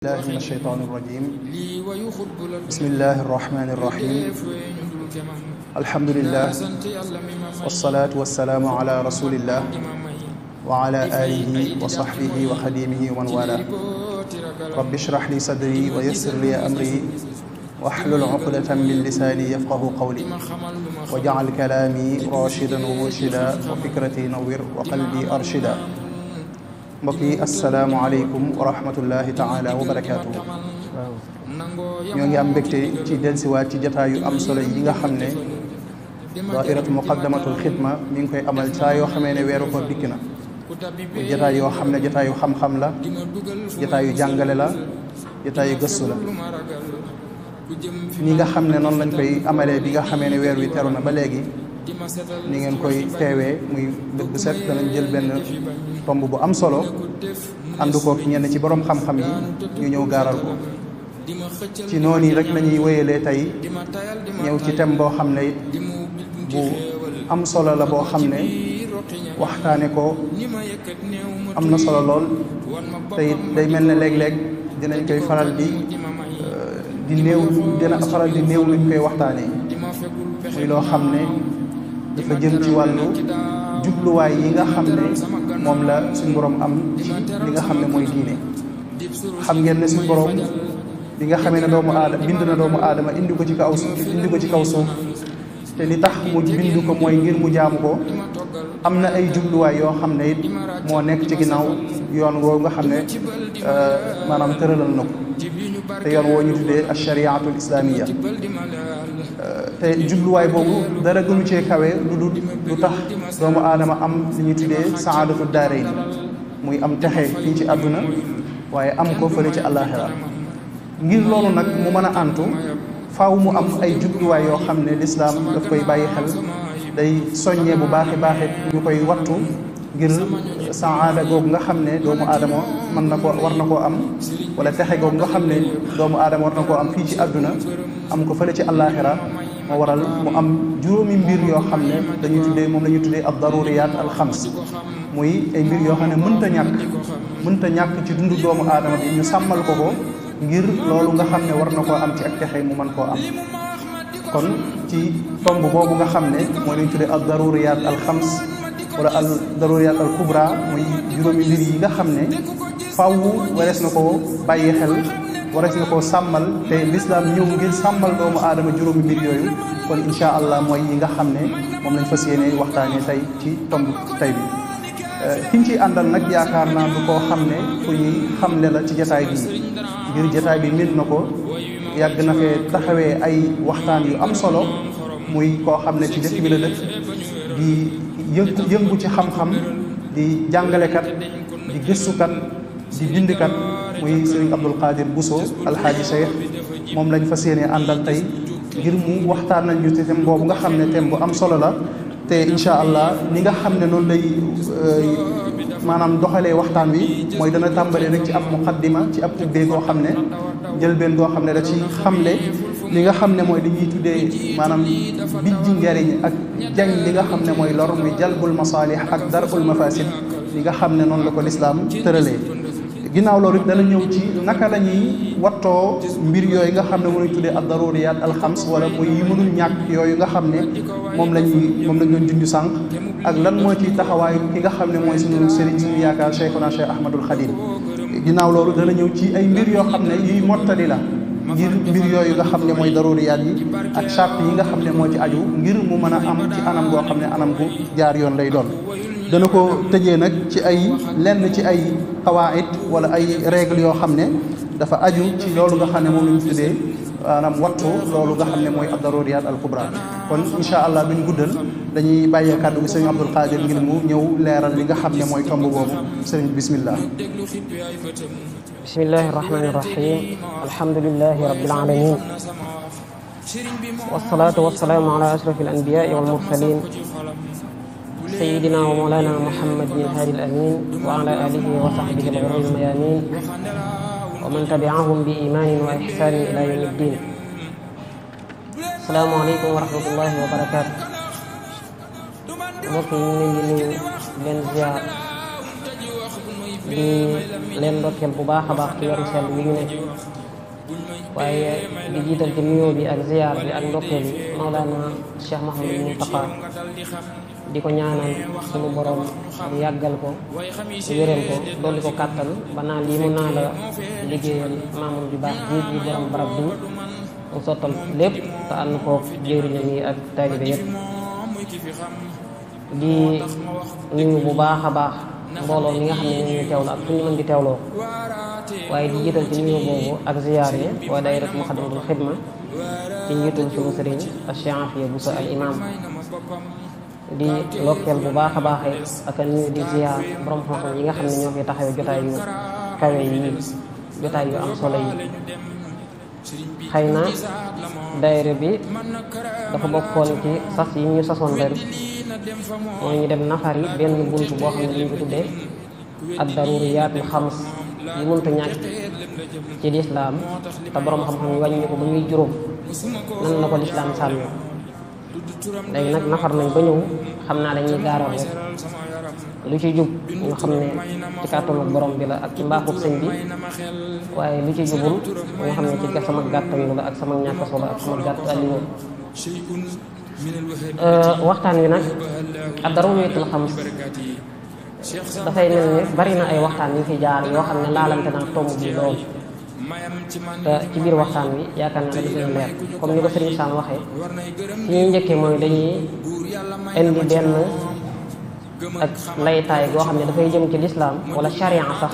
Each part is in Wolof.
الله من الشيطان الرجيم بسم الله الرحمن الرحيم الحمد لله والصلاة والسلام على رسول الله وعلى آله وصحبه وخديمه ومن والاه رب اشرح لي صدري ويسر لي أمري واحلل عقدة من لساني يفقه قولي واجعل كلامي راشدا ومرشدا وفكرتي نوّر وقلبي أرشدا mbokki asalaamualeykum wa rahmatullahi taala wa barakaatu. ñoo ngi am mbégte ci dellusiwaat ci jataayu am solo yi nga xam ne daairatu muqaddamatul xidma mi ngi koy amal saa yoo xamee ne weeru koor dikk na jataay yoo xam ne jataayu xam-xam la jataayu jàngale la jataayu gëstu la ni nga xam ne noonu lañ koy amalee bi nga xamee ne weer wi teru na ba léegi ni ngeen koy teewee muy bët bu set danañ jël benn tomb bu am solo ànd ko ñenn ci borom xam-xam yi ñu ñëw gaaral ko ci noonu rek lañuy wéyalee tey ñëw ci thème boo xam ne bu am solo la boo xam ne waxtaane ko am na solo lool te it day mel ne léeg-léeg dinañ koy faral dina faral di néew luñ koy waxtaanee muy loo xam ne dafa jëm ci wàllu jubluwaay yi nga xam ne moom la suñu borom am ci li nga xam ne mooy diine. xam ngeen ne suñu borom bi nga xamee ne bind na doomu aadama indi ko ci kaw suuf te li tax mu bind ko mooy ngir mu jaamu ko am na ay jubluwaay yoo xam ne it moo nekk ci ginnaaw yoon woo nga xam ne maanaam tëralal na ko te yoon woo ñu tuddee ashariatul islamiya te jubluwaay boobu dara gënu cee kawe lu tax doomu aadama am li ñuy tuddee saadatu daarayni muy am texe fii ci àdduna waaye am ko fële ci àllaaxira ngir loolu nag mu mën a antu faaw mu am ay jubluwaay yoo xam ne lislaam daf koy bàyyi xel day soññee bu baaxi ñu koy wattu ngir saada googu nga xam ne doomu aadama war na koo am wala texe googu nga xam ne doomu aadama war na koo am fii ci àdduna am ko fële ci àllaaxira moo waral mu am juróomi mbir yoo xam ne moom la ñuy tuddee ad daruriyat al xams muy ay mbir yoo xam ne mënta ñàkk ci dundu doomu aadama bi ñu sàmmal ko ngir loolu nga xam ne war na koo am ci ak texe mu mën koo am kon ci tomb boobu nga xam ne moo lañ tuddee ad daruriyat al xams wala al daruriyat al kubra muy juróomi mbir yi nga xam ne faaw warees na koo bàyyi xel warees na koo sàmmal te lislaam ñëw ngir sàmmal doomu aadama juróomi mbir yooyu kon insha allah mooy yi nga xam ne moom lañ fas yéene waxtaanee tey ci tomb tey bi kiñ ciy àndal nag yaakaar naa du koo xam ne fu ñuy xamle la ci jataay bi ngir jataay bi mit na ko yàgg na fee taxawee ay waxtaan yu am solo muy koo xam ne ci dëkk bi la dëkk di yëngu ci xam-xam di jàngalekat di gëstukat di bindkat muy Serigne Abdul Qadir Bousso alxaaji Cheikh moom lañ fas yéene àndal tey ngir mu waxtaan nañ ñu ci thème boobu nga xam ne thème bu am solo la te incha allah ni nga xam ne noonu lay maanaam doxalee waxtaan wi mooy dana tàmbalee rek ci ab muqaddima ci ab ubbee goo xam ne njëlbeen goo xam ne da ci xamle li nga xam ne mooy li ñuy tuddee maanaam bijji njariñ ak jañ li nga xam ne mooy lor muy jalbul masalih ak darul mafasid li nga xam ne noonu la ko lislaam tëralee ginnaaw loolu dana ñëw ci naka la ñuy wattoo mbir yooyu nga xam ne mënuñ tuddee ad daruriyat al xams wala muy yi mënul ñàkk yooyu nga xam ne moom lañ doon junj sànq ak lan moo ci taxawaayu ki nga xam ne mooy suñu sëriñ suñu yaakaar Cheikhuna Cheikh Ahmadul Khadim ginnaaw loolu dana ñëw ci ay mbir yoo xam ne yuy mottali la ngir mbir yooyu nga xam ne mooy daruriyaat yi ak charte yi nga xam ne moo ci aju ngir mu mën a am ci anam goo xam ne anam gu jaar yoon lay doon dana ko tëjee nag ci lenn ci ay qawaid wala ay règle yoo xam ne dafa aju ci loolu nga xam ne moom lañu tuddee maanaam wattu loolu nga xam ne mooy ad daruriyat al kubra kon insha allah duñ guddal dañuy bàyyee kàddu gi sëriñ Abdul Qadir ngir mu ñëw leeral li nga xam ne mooy tomb boobu sëriñ bismillah bismillahi rahmani rahim alhamdulillahi rabbil alamin wassalatu wassalamu ala ashrafil anbiya'i wal mursalin سيدنا ومولانا محمد بن الهادي الأمين وعلى آله وصحبه الغر الميامين ومن تبعهم بإيمان وإحسان إلى يوم الدين السلام عليكم ورحمة الله وبركاته mbokk yi ñu ngi leen di nuyu leen ziar di leen ndokkeel bu baax a baax ci weeru sell wi ñu nekk waaye di jiital ci nuyoo bi ak ziyaar bi ak ndokkeel bi Mawlana Cheikh Mouhamadou Mountakha di ko ñaanal suñu borom di yàggal ko di wéral ko dolli ko kàttan ba naan lii mu naa la liggéeyal maamam ju baax ji borom barab bi mu sottal lépp te ànd ko jëwriñam yi ak taalibe yépp di nuyu bu baax a baax mbooloo mi nga xam ne ñuy teewlu ak fu ñu mën di teewloo waaye di jiital ci nuyu boobu ak ziyaar yi waa daayira Muxaddamatul Xidma ci njiitul suñu sëriñ Cheikh Afia Bousso al imam di ndokkeel bu baax a baaxee ak nuyu di ziyaar borom xam-xam yi nga xam ne ñoo fi taxawee jotaay yu kawe yi jotaay yu am solo yi xëy na daayira bi dafa bokkoon ci sas yi ñu sasoon ren mooy ñu dem nafari benn bunt boo xam ne ñu ko tuddee ad daruriyaatul xams yi mënta ñàkk ci lislaam te borom xam-xam yi wàññi ko ba ñuy juróom nan la ko lislaam sàmmee léegi nag nafar nañ ba ñëw xam naa dañuy gaaral rek lu ci jub ñu xam ne ci kàttanu borom bi la ak ci mbaaxub sëñ bi waaye lu ci jubul nga xam ne ci sama gàttañu la ak sama ñàkk solo ak sama gàtt alliwo waxtaan wi nag ak daruriyatul xams dafay mel ni bari na ay waxtaan yu fi jaar yoo xam ne laalante naa tomb bi lool te ci biir waxtaan wi yaakaar naa dafa gën a leer comme ni ko Sëriñ Sam waxee fi ñuy njëkkee mooy dañuy indi benn ak laytaay goo xam ne dafay jëm ci lislaam wala charia sax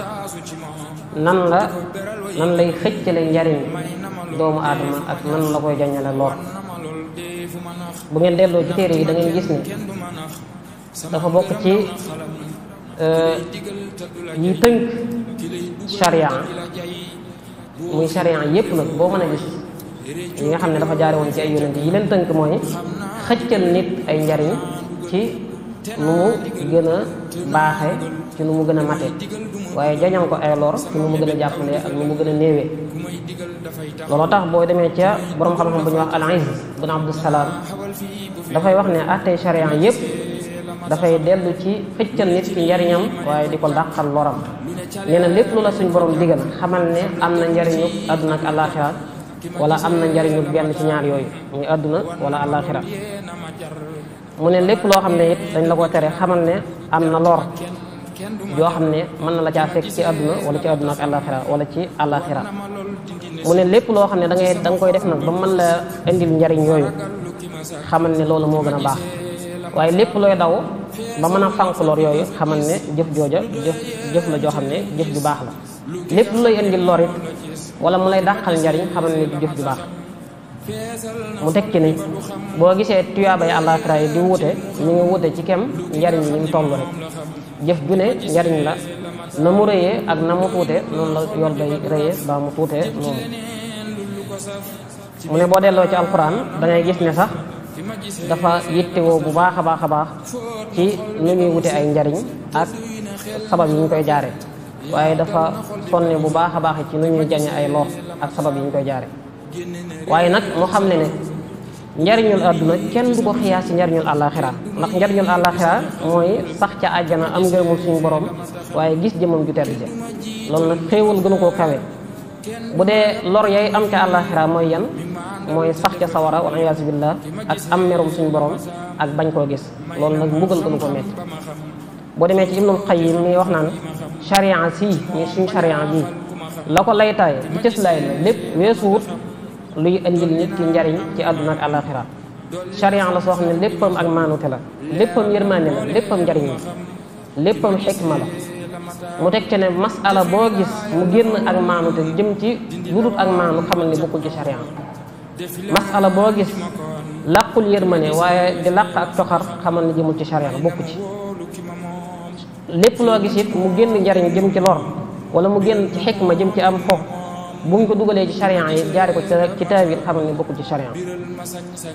nan lay xëccale njariñ doomu aadama ak nan la koy jañale lor bu ngeen delloo ci téere yi da ngeen gis ne dafa bokk ci yi tënk charia muy charia yépp nag boo mën a gis yi nga xam ne dafa jaare woon ci ay yonent yi leen tënk mooy xëccal nit ay njariñ ci nu mu gën a baaxe ci nu mu gën a mate waaye jañal ko ay lor ci nu mu gën a jàppale ak nu mu gën a néewee looloo tax boo demee ca borom xam-xam bu ñuy wax al-Izz bin Abdusalaam dafay wax ne attey charia yépp dafay dellu ci xëccal nit ci njariñam waaye di ko dàqal loram nee na lépp lu la suñ borom digal xamal ne am na njariñu àdduna ak àllaaxira wala am na njariñu benn ci ñaar yooyu muy àdduna wala àllaaxira mu ne lépp loo xam ne it dañ la ko tere xamal ne am na lor yoo xam ne mën na la caa fekk ci àdduna wala ci àdduna ak àllaaxira wala ci àllaaxira mu ne lépp loo xam ne da nga koy def nag ba mën la indil njariñ yooyu xamal ne loolu moo gën a baax waaye lépp looy daw ba mën a fànq lor yooyu xamal ne jëf jooja jëf la joo xam ne jëf ju baax la lépp lu lay indil lor it wala mu lay dàqal njariñ xamal ne jëf ju baax mu tekki ne boo gisee tuyaabay àllaaxira yi di wuute ñu ngi wuute ci kem njariñ yi mu toll rek jëf ju ne njariñ la na mu rëyee ak na mu tuute noonu la yool bay rëyee ba mu tuutee noonu mu ne boo delloo ci alquran da ngay gis ne sax dafa yittewoo bu baax a baax ci nu ñuy wute ay njariñ ak sabab yi ñu koy jaare waaye dafa sonne bu baax a baax ci nu ñuy jañe ay lor ak sabab yi ñu koy jaare waaye nag mu xam ne njariñul àdduna kenn du ko xiyaas ci njariñul àllaaxira ndax njariñul àllaaxira mooy sax ca àjjana am ngërëmul suñu borom waaye gis jëmam ju tedd ja loolu nag xéewal gënu koo kawe bu dee lor yay am ca àllaaxira mooy yan mooy sax ca sawara wal iyaazu billah ak am merum suñu borom ak bañ koo gis loolu nag mbugal gënu ko metti boo demee ci Ibnul Qayyim mi wax naan charia sii ñu suñu charia bii la ko laytaaye di cëslaay la lépp weesuwut luy indil nit ki njariñ ci àdduna ak àllaaxira charia la soo xam ne léppam ak maanute la léppam yërmaande la léppam njariñ la léppam xikma la mu teg ci ne masala boo gis mu génn ak maanute jëm ci ludut ak maanu xamal ne bokkul ci charia masala boo gis làqul yërmande waaye di làq ak coxar xamal ne jëmul ci charia bokku ci lépp loo gis it mu génn njariñ jëm ci lor wala mu génn ci xikma jëm ci am fo bu ñu ko dugalee ci charia yi jaare ko ci taawil xamal ne bokkul ci charia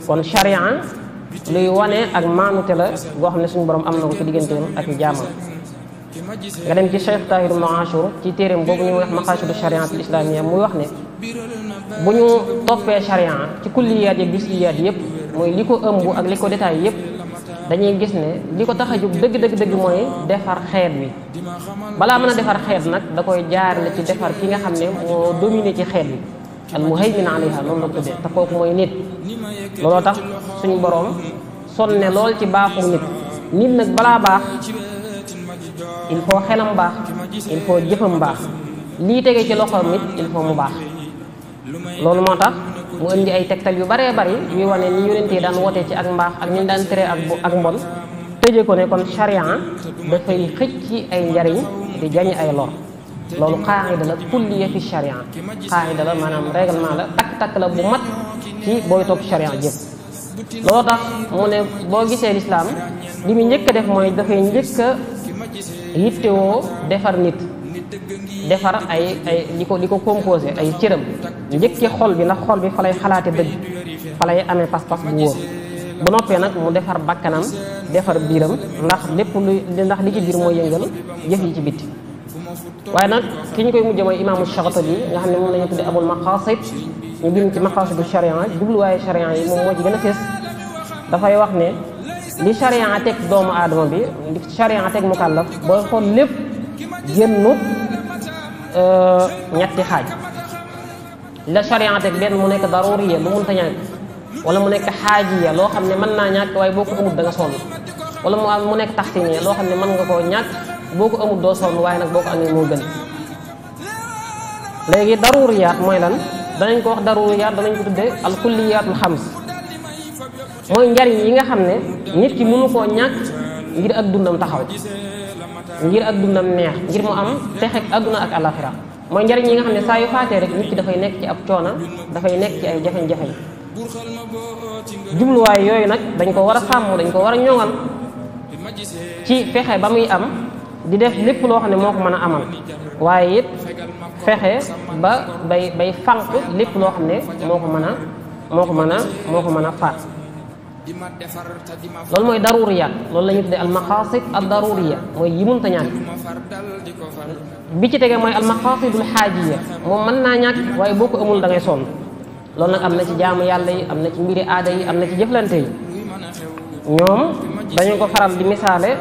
kon charia luy wane ak maanute la goo xam ne suñu borom am na ko ci digganteem ak jaamam nga dem ci Cheikh Tahir Ibn Ashur ci téeréem boobu ñuy wax maqaasidu chariatul islamiyya muy wax ne bu ñu toppee charia ci kulliyaat yi gis-iyaat yëpp mooy li ko ëmb ak li ko détail yëpp dañuy gis ne li ko tax a jóg dëgg mooy defar xeet wi. balaa mën a defar xeet nag da koy jaarale ci defar ki nga xam ne moo dominé ci xeet wi al muhaymin alayha noonu la tuddee te kooku mooy nit. looloo tax suñu boroom sonne lool ci baaxu nit nag balaa baax il faut xelam baax il faut jëfam baax lii tege ci loxoom it il faut mu baax. loolu moo tax mu indi ay tegtal yu baree bari yuy wane ni yonent yi daan wootee ci ak mbaax ak ñu daan tere ak mbon tëje ko ne kon charia dafay xëcc ci ay njariñ di jañ ay lor. loolu qaayida la kulliya fi charia qaayida la maanaam règlement la takk la bu mat ci booy topp charia jëpp. loolu tax mu ne boo gisee lislaam li mu njëkk a def mooy dafay njëkk a yittewoo defar nit, defar ay li ko composé ay cëram njëkki xol bi ndax xol bi fa lay xalaate dëgg fa lay amee pas-pas bu wóor. bu noppee nag mu defar bakkanam defar biiram ndax lépp ndax li ci biir mooy yëngal jëf yi ci bitti. waaye nag ki ñu koy mujjee mooy imaamu Shatibi nga xam ne moom la ñu tuddee abul maqasid ñu bind ci maqasidu charia jubluwaaye charia yi moom moo ci gën a fees. dafay wax ne li charia teg doomu aadama bi li charia teg mukallaf booy xool lépp génnut ñetti xaaj. la charia teg benn mu nekk daruriya lu mënta ñàkk wala mu nekk xaajiya loo xam ne mën naa ñàkk waaye boo ko amut da nga sonn wala mu nekk taxsiniya loo xam ne mën nga koo ñàkk boo ko amut doo sonn waaye nag boo ko amee moo gën. léegi daruriyaat mooy lan danañ ko wax daruriyaat danañ ko tuddee al kulliyaatul xams mooy njariñ yi nga xam ne nit ki mënu koo ñàkk ngir ak dundam taxaw ngir ak dundam neex ngir mu am texeg adduna ak alaxira mooy njariñ yi nga xam ne saa yu faatee rek nit ki dafay nekk ci ab coona dafay nekk ci ay jafe-jafe. jubluwaay yooyu nag dañ ko war a sàmm dañ ko war a ñoŋal ci fexe ba muy am di def lépp loo xam ne moo ko mën a amal waaye it fexe ba bay fànq lépp loo xam ne moo ko mën a faat. loolu mooy daruriya loolu la ñuy tuddee al maqasid ad daruriya mooy yi mënta ñàkk. bi ci tegee mooy al maqasidul xaajiya moom mën naa ñàkk waaye boo ko amul da ngay sonn. loolu nag am na ci jaamu yàlla yi am na ci mbiri aada yi am na ci jëflante yi. ñoom dañu ko faral di misaale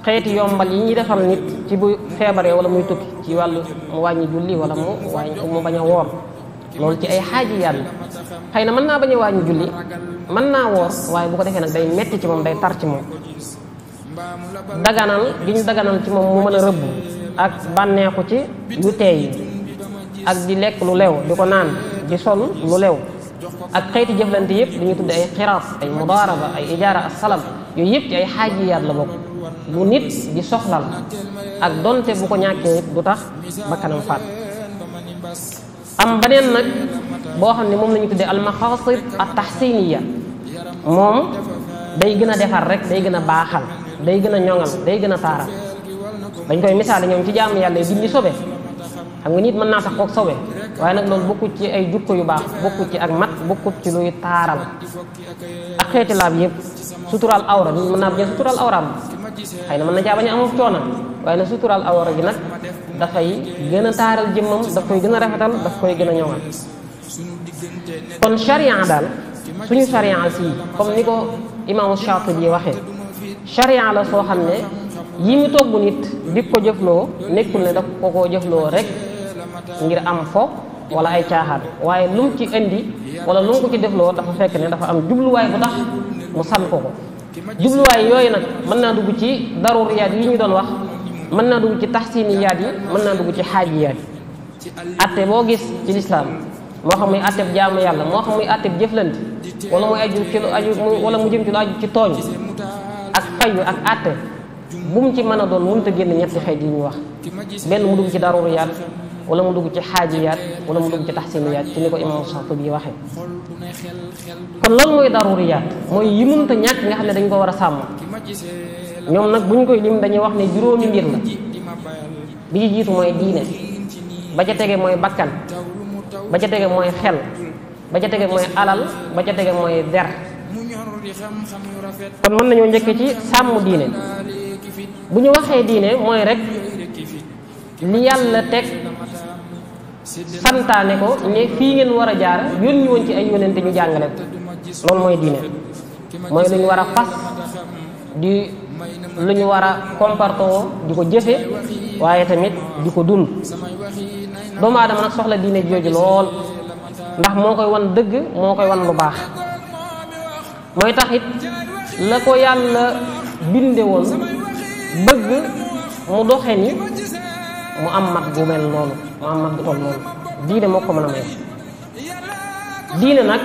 xeeti yombal yi ñuy defal nit ci bu feebaree wala muy tukki ci wàllu mu wàññi julli wala mu bañ a woor. loolu ci ay xaaji yàlla xëy na mën naa bañ a wàññi julli mën naa woor waaye bu ko defee nag day metti ci moom day tar ci moom. daganal gi ñu daganal ci moom mu mën a rëbb ak bànneexu ci yu teey yi ak di lekk lu lew di ko naan di sol lu lew ak xeeti jëflante yëpp dañuy tudde ay xiraat ay mudaaraba ay ijaara ak salam yooyu yëpp ci ay xaajiyaat la bokk lu nit di soxlal ak donte bu ko ñàkkee du tax bakkanam faat. am beneen nag boo xam ne moom la ñu tuddee al maqasid at tahsiniya moom day gën a defar rek day gën a baaxal day gën a ñoŋal day gën a taaral. dañ koy misaale ñoom ci jaamu yàlla yi dindi sobe xam nga nit mën naa tax kook sobe waaye nag loolu bokkut ci ay jukko yu baax bokkut ci ak mat bokkut ci luy taaral ak xeeti laab yëpp. suturaal awra nit mën naa bañ a suturaal awraam xëy na mën na caa bañ a amul coono waaye nag suturaal awra gi nag dafay gën a taaral jëmmam daf koy gën a rafetal daf koy gën a ñoŋal. kon charia daal suñu charia si comme ni ko imaamu Shaatibi waxee charia la soo xam ne yi mu togg nit di ko jëfloo nekkul ne daf ko koo jëfloo rek ngir am fo wala ay caaxaan waaye lu mu ci indi wala lu mu ko ci defloo dafa fekk ne dafa am jubluwaay bu tax mu san ko jubluwaay yooyu nag mën naa dugg ci daruriyaat yi ñu doon wax mën naa dugg ci taxsiniyaat yi mën naa dugg ci xaajiyaat yi. atte boo gis ci lislaam moo xam muy atteb jaamu yàlla moo xam muy atteb jëflante wala muy aju ci lu aju wala mu jëm ci lu aju ci tooñ ak fayu ak atte bu mu ci mën a doon mënut a génn ñetti xeet yi ñu wax benn mu dugg ci daruriyaat wala mu dugg ci xaajiyaat wala mu dugg ci taxsiniyaat ci ni ko imam Shaatibi waxee. kon loolu mooy daruriyaat mooy yi mënut a ñàkk nga xam ne dañ ko war a sàmm. ñoom nag bu ñu koy lim dañuy wax ne juróomi mbir la bi ci jiitu mooy diine ba ca tege mooy bakkan ba ca tege mooy xel ba ca tege mooy alal ba ca tege mooy der. kon mën nañoo njëkk ci sàmm diine bu ñu waxee diine mooy rek li yàlla teg santaane ko ne fii ngeen war a jaar yónni woon ci ay yónente ñu jàngale ko loolu mooy diine mooy lu ñu war a fas di lu ñu war a comporter di ko jëfe waaye tamit di ko dund. doomu aadama nag soxla diine jooju lool ndax moo koy wan dëgg moo koy wan lu baax mooy tax it la ko yàlla binde woon bëgg mu doxe ni mu am mat bu mel noonu mu am mat bu toll noonu diine moo ko mën a may. diine nag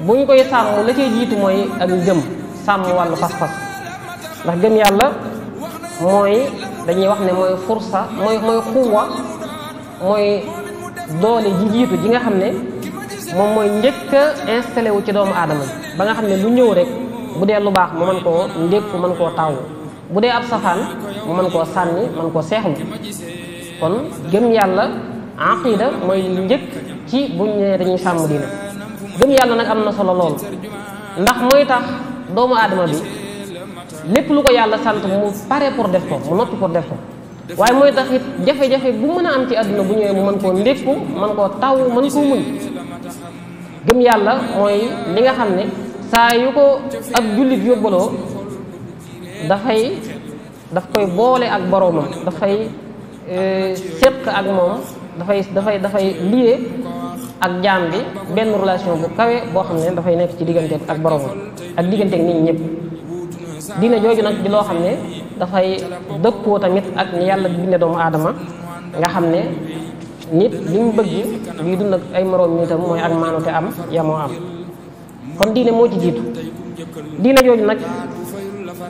bu ñu koy sàmm la cay jiitu mooy ak gëm sàmm wàllu pas-pas ndax gëm yàlla mooy dañuy wax ne mooy fursa mooy xuwa mooy doole ji jiitu ji nga xam ne moom mooy njëkk a installé wu ci doomu aadama ba nga xam ne lu ñëw rek bu dee lu baax mu mën koo ndékku mën koo taw bu dee ab safaan mu mën koo sànni mën koo seexlu. kon gëm yàlla aqida mooy li njëkk ci buñ ne dañuy sàmm diine. gëm yàlla nag am na solo lool ndax mooy tax doomu aadama bi lépp lu ko yàlla sant mu pare pour def ko mu noppi pour def ko waaye mooy tax it jafe-jafe bu mën a am ci àdduna bu ñëwee mu mën koo ndékku mën koo taw mën koo muñ. gëm yàlla mooy li nga xam ne saa yu ko ab jullit yóbbaloo daf koy boole ak boroomam dafay séq ak moom dafay lié ak jaam bi benn relation bu kawe boo xam ne dafay nekk ci diggante ak boroomam ak diggante ak nit ñi ñëpp. diine jooju nag di loo xam ne dafay dëppoo tamit ak ni yàlla binde doomu aadama nga xam ne nit li mu bëgg luy dund ak ay moroom nitam mooy ak maanute am yamoo am kon diine moo ci jiitu. diine jooju nag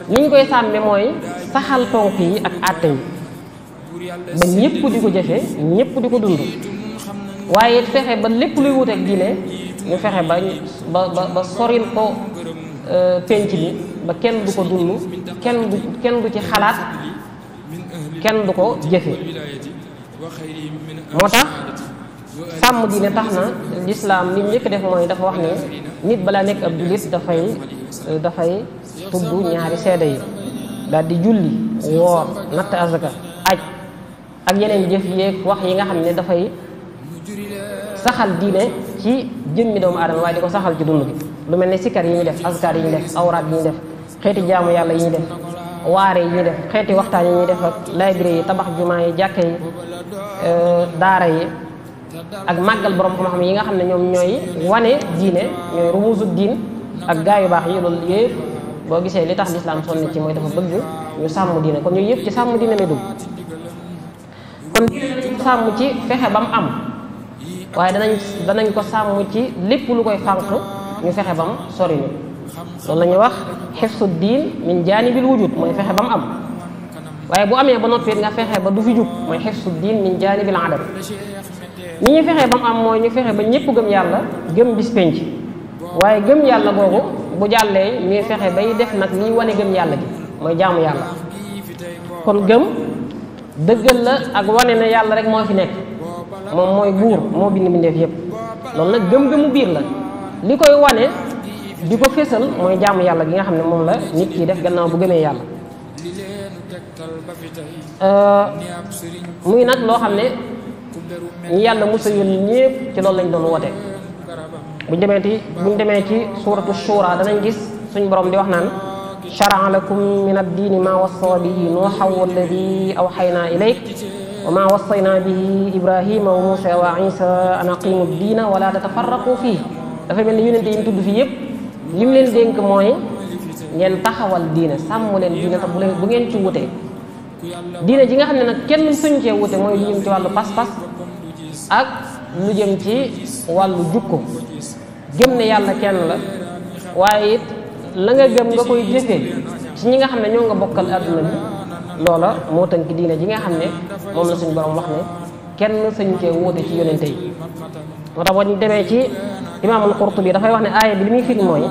ni ñu koy sàmme mooy saxal ponk yi ak àtte yi ba ñëpp di ko jëfe ñëpp di ko dund waaye fexe ba lépp luy wuteek diine ñu fexe ba soril ko penc bi ba kenn du ko dund kenn du ci xalaat kenn du ko jëfe. moo tax sàmm diine tax na lislaam li njëkk def mooy dafa wax ne nit balaa nekk ab jullit dafay tudd ñaari seede yi daal di julli woor natt azaka aj ak yeneen jëf yeeg wax yi nga xam ne dafay saxal diine ci jëmmi doomu aadama waaye di ko saxal ci dund gi lu mel ne sikkar yi ñuy def azkar yi ñuy def awraat yi ñuy def xeeti jaamu yàlla yi ñuy def waare yi ñuy def xeeti waxtaan yi ñuy def ak librairie yi tabax jumaa yi jàkka yi daara yi ak màggal borom xam-xam yi nga xam ne ñoom ñooy wane diine ñooy rumuusu diin ak gaa yu baax yi loolu yëpp boo gisee li tax lislaam sonn ci mooy dafa bëgg ñu sàmm diine kon yooyu yëpp ci sàmm diine lay dugg. kon sàmm ci fexe ba mu am waaye danañ ko sàmm ci lépp lu koy fànq ñu fexe ba mu sori ñu loolu la ñuy wax xifsu diin min jaanibil wujud mooy fexe ba mu am waaye bu amee ba noppi nga fexe ba du fi jug mooy xifsu diin min jaanibil adam ni ñu fexe ba mu am mooy ñu fexe ba ñëpp gëm yàlla gëm bis penc waaye gëm yàlla googu bu jàllee ñuy fexe bay def nag liy wane gëm yàlla gi mooy jaamu yàlla. kon gëm dëggal la ak wane ne yàlla rek moo fi nekk moom mooy buur moo bind bindeef yëpp loolu nag gëm-gëmu biir la li koy wane di ko fésal mooy jaamu yàlla gi nga xam ne moom la nit ki def gannaaw bu gëmee yàlla. muy nag loo xam ne ñi yàlla musa yónni ñëpp ci loolu lañ doon woote. buñ demee ci suuratu shura danañ gis suñ borom di wax naan shara'a lakum min ad-diini maa wassa bihi nuuhan walladi awxaynaa ilayk wa maa wassayna bihi ibrahima wa musa wa isa an aqimu diina wala tatafarraqu fii dafa mel ni yonente yi mu tudd fii yëpp li mu leen dénk mooy ngeen taxawal diine sàmm leen diine te bu ngeen ci wutee diine ji nga xam ne nag kenn suñ cee wute mooy lu jëm ci wàllu pas-pas ak lu jëm ci wàllu jukko gëm ne yàlla kenn la waaye it la nga gëm nga koy jëfee ci ñi nga xam ne ñoo nga bokkal adduna bi loola moo tënk diine ji nga xam ne moom la suñu borom wax ne kenn sañ cee wóote ci yonente yi moo tax boo ñu demee ci imaamul Qurtubi dafay wax ne aaya bi li muy firi mooy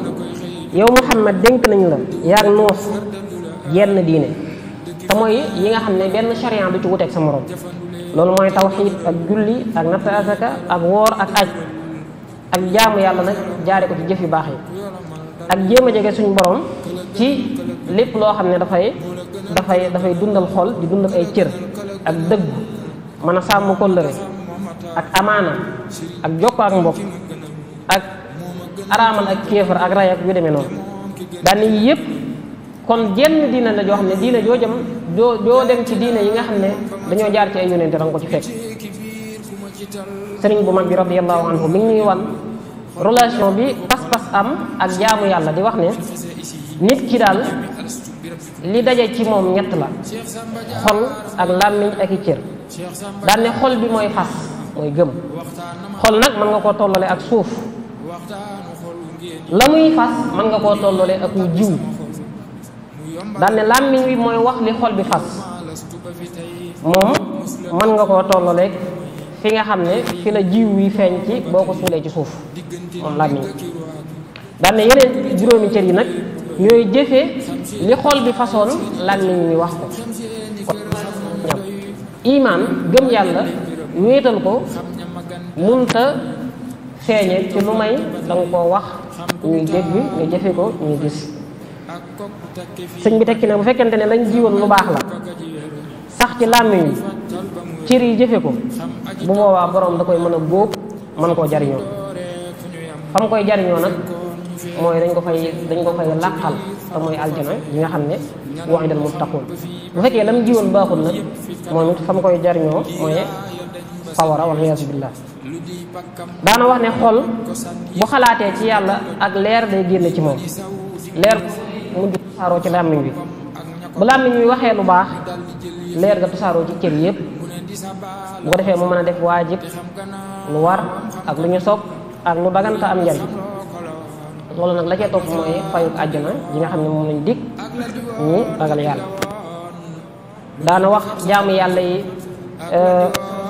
yow Muhammad dénk nañ la yaag Nuux yenn diine te mooy yi nga xam ne benn charia du ci wuteeg sa morom loolu mooy tawxiid ak julli ak natt asaka ak woor ak aj ak jaamu yàlla nag jaare ko ci jëf yu baax yi ak jéem a jege suñu borom ci lépp loo xam ne dafay dundal xol di dundal ay cër ak dëgg mën a sàmm kóllëre ak amaana ak jokko ak mbokk ak araamal ak kéefar ak ray ak yu demee noonu daal ni yëpp kon jenn diine la joo xam ne diine joojam doo dem ci diine yi nga xam ne dañoo jaar ci ay yonente danga ko ci fekk. sëriñ bu mag bi radiyallahu anhu mi ngi ñuy wan relation bi pas-pas am ak jaamu yàlla di wax ne nit ki daal li daje ci moom ñett la: xol ak làmmiñ ak i cër. daan ne xol bi mooy fas mooy gëm. xol nag mën nga koo tollale ak suuf, la muy fas mën nga koo tollale ak jiw. daan ne làmmiñ wi mooy wax li xol bi fas, moom mën nga koo tollale fi nga xam ne fi la jiw wi feeñ ci boo ko suulee ci suuf, moom làmmiñ. daan ne yeneen juróomi cër yi nag ñooy jëfe li xol bi façon làmmiñ mi wax ko. imaan gëm yàlla wéetal ko munta feeñe ci lu may danga koo wax ñuy dégg nga jëfe ko ñuy gis. sëñ bi tekki ne bu fekkente ne lañ jiwoon lu baax la sax ci làmmiñ wi, cër yi jëfe ko, bu boobaa borom da koy mën a góob mën koo jariñoo. fam koy jariñoo nag mooy dañ ko fay làqal te mooy aljana yi nga xam ne wa'idal muttaqun. bu fekkee lam jiwoon baaxul nag moom it fam koy jariñoo mooy sawara wal iyaazu billah. daana wax ne xol bu xalaatee ci yàlla ak leer day génn ci moom, leer mujj tasaaroo ci làmmiñ bi. bu làmmiñ bi waxee lu baax, leer ga tasaaroo ci cër yépp, bu ko defee mu mën a def waajib, lu war ak lu ñu sopp ak lu daganta am njariñ. loolu nag la cee topp mooy fayuk àjjana ji nga xam ne moom lañ dig ñi ragal yàlla. daana wax jaamu yàlla yi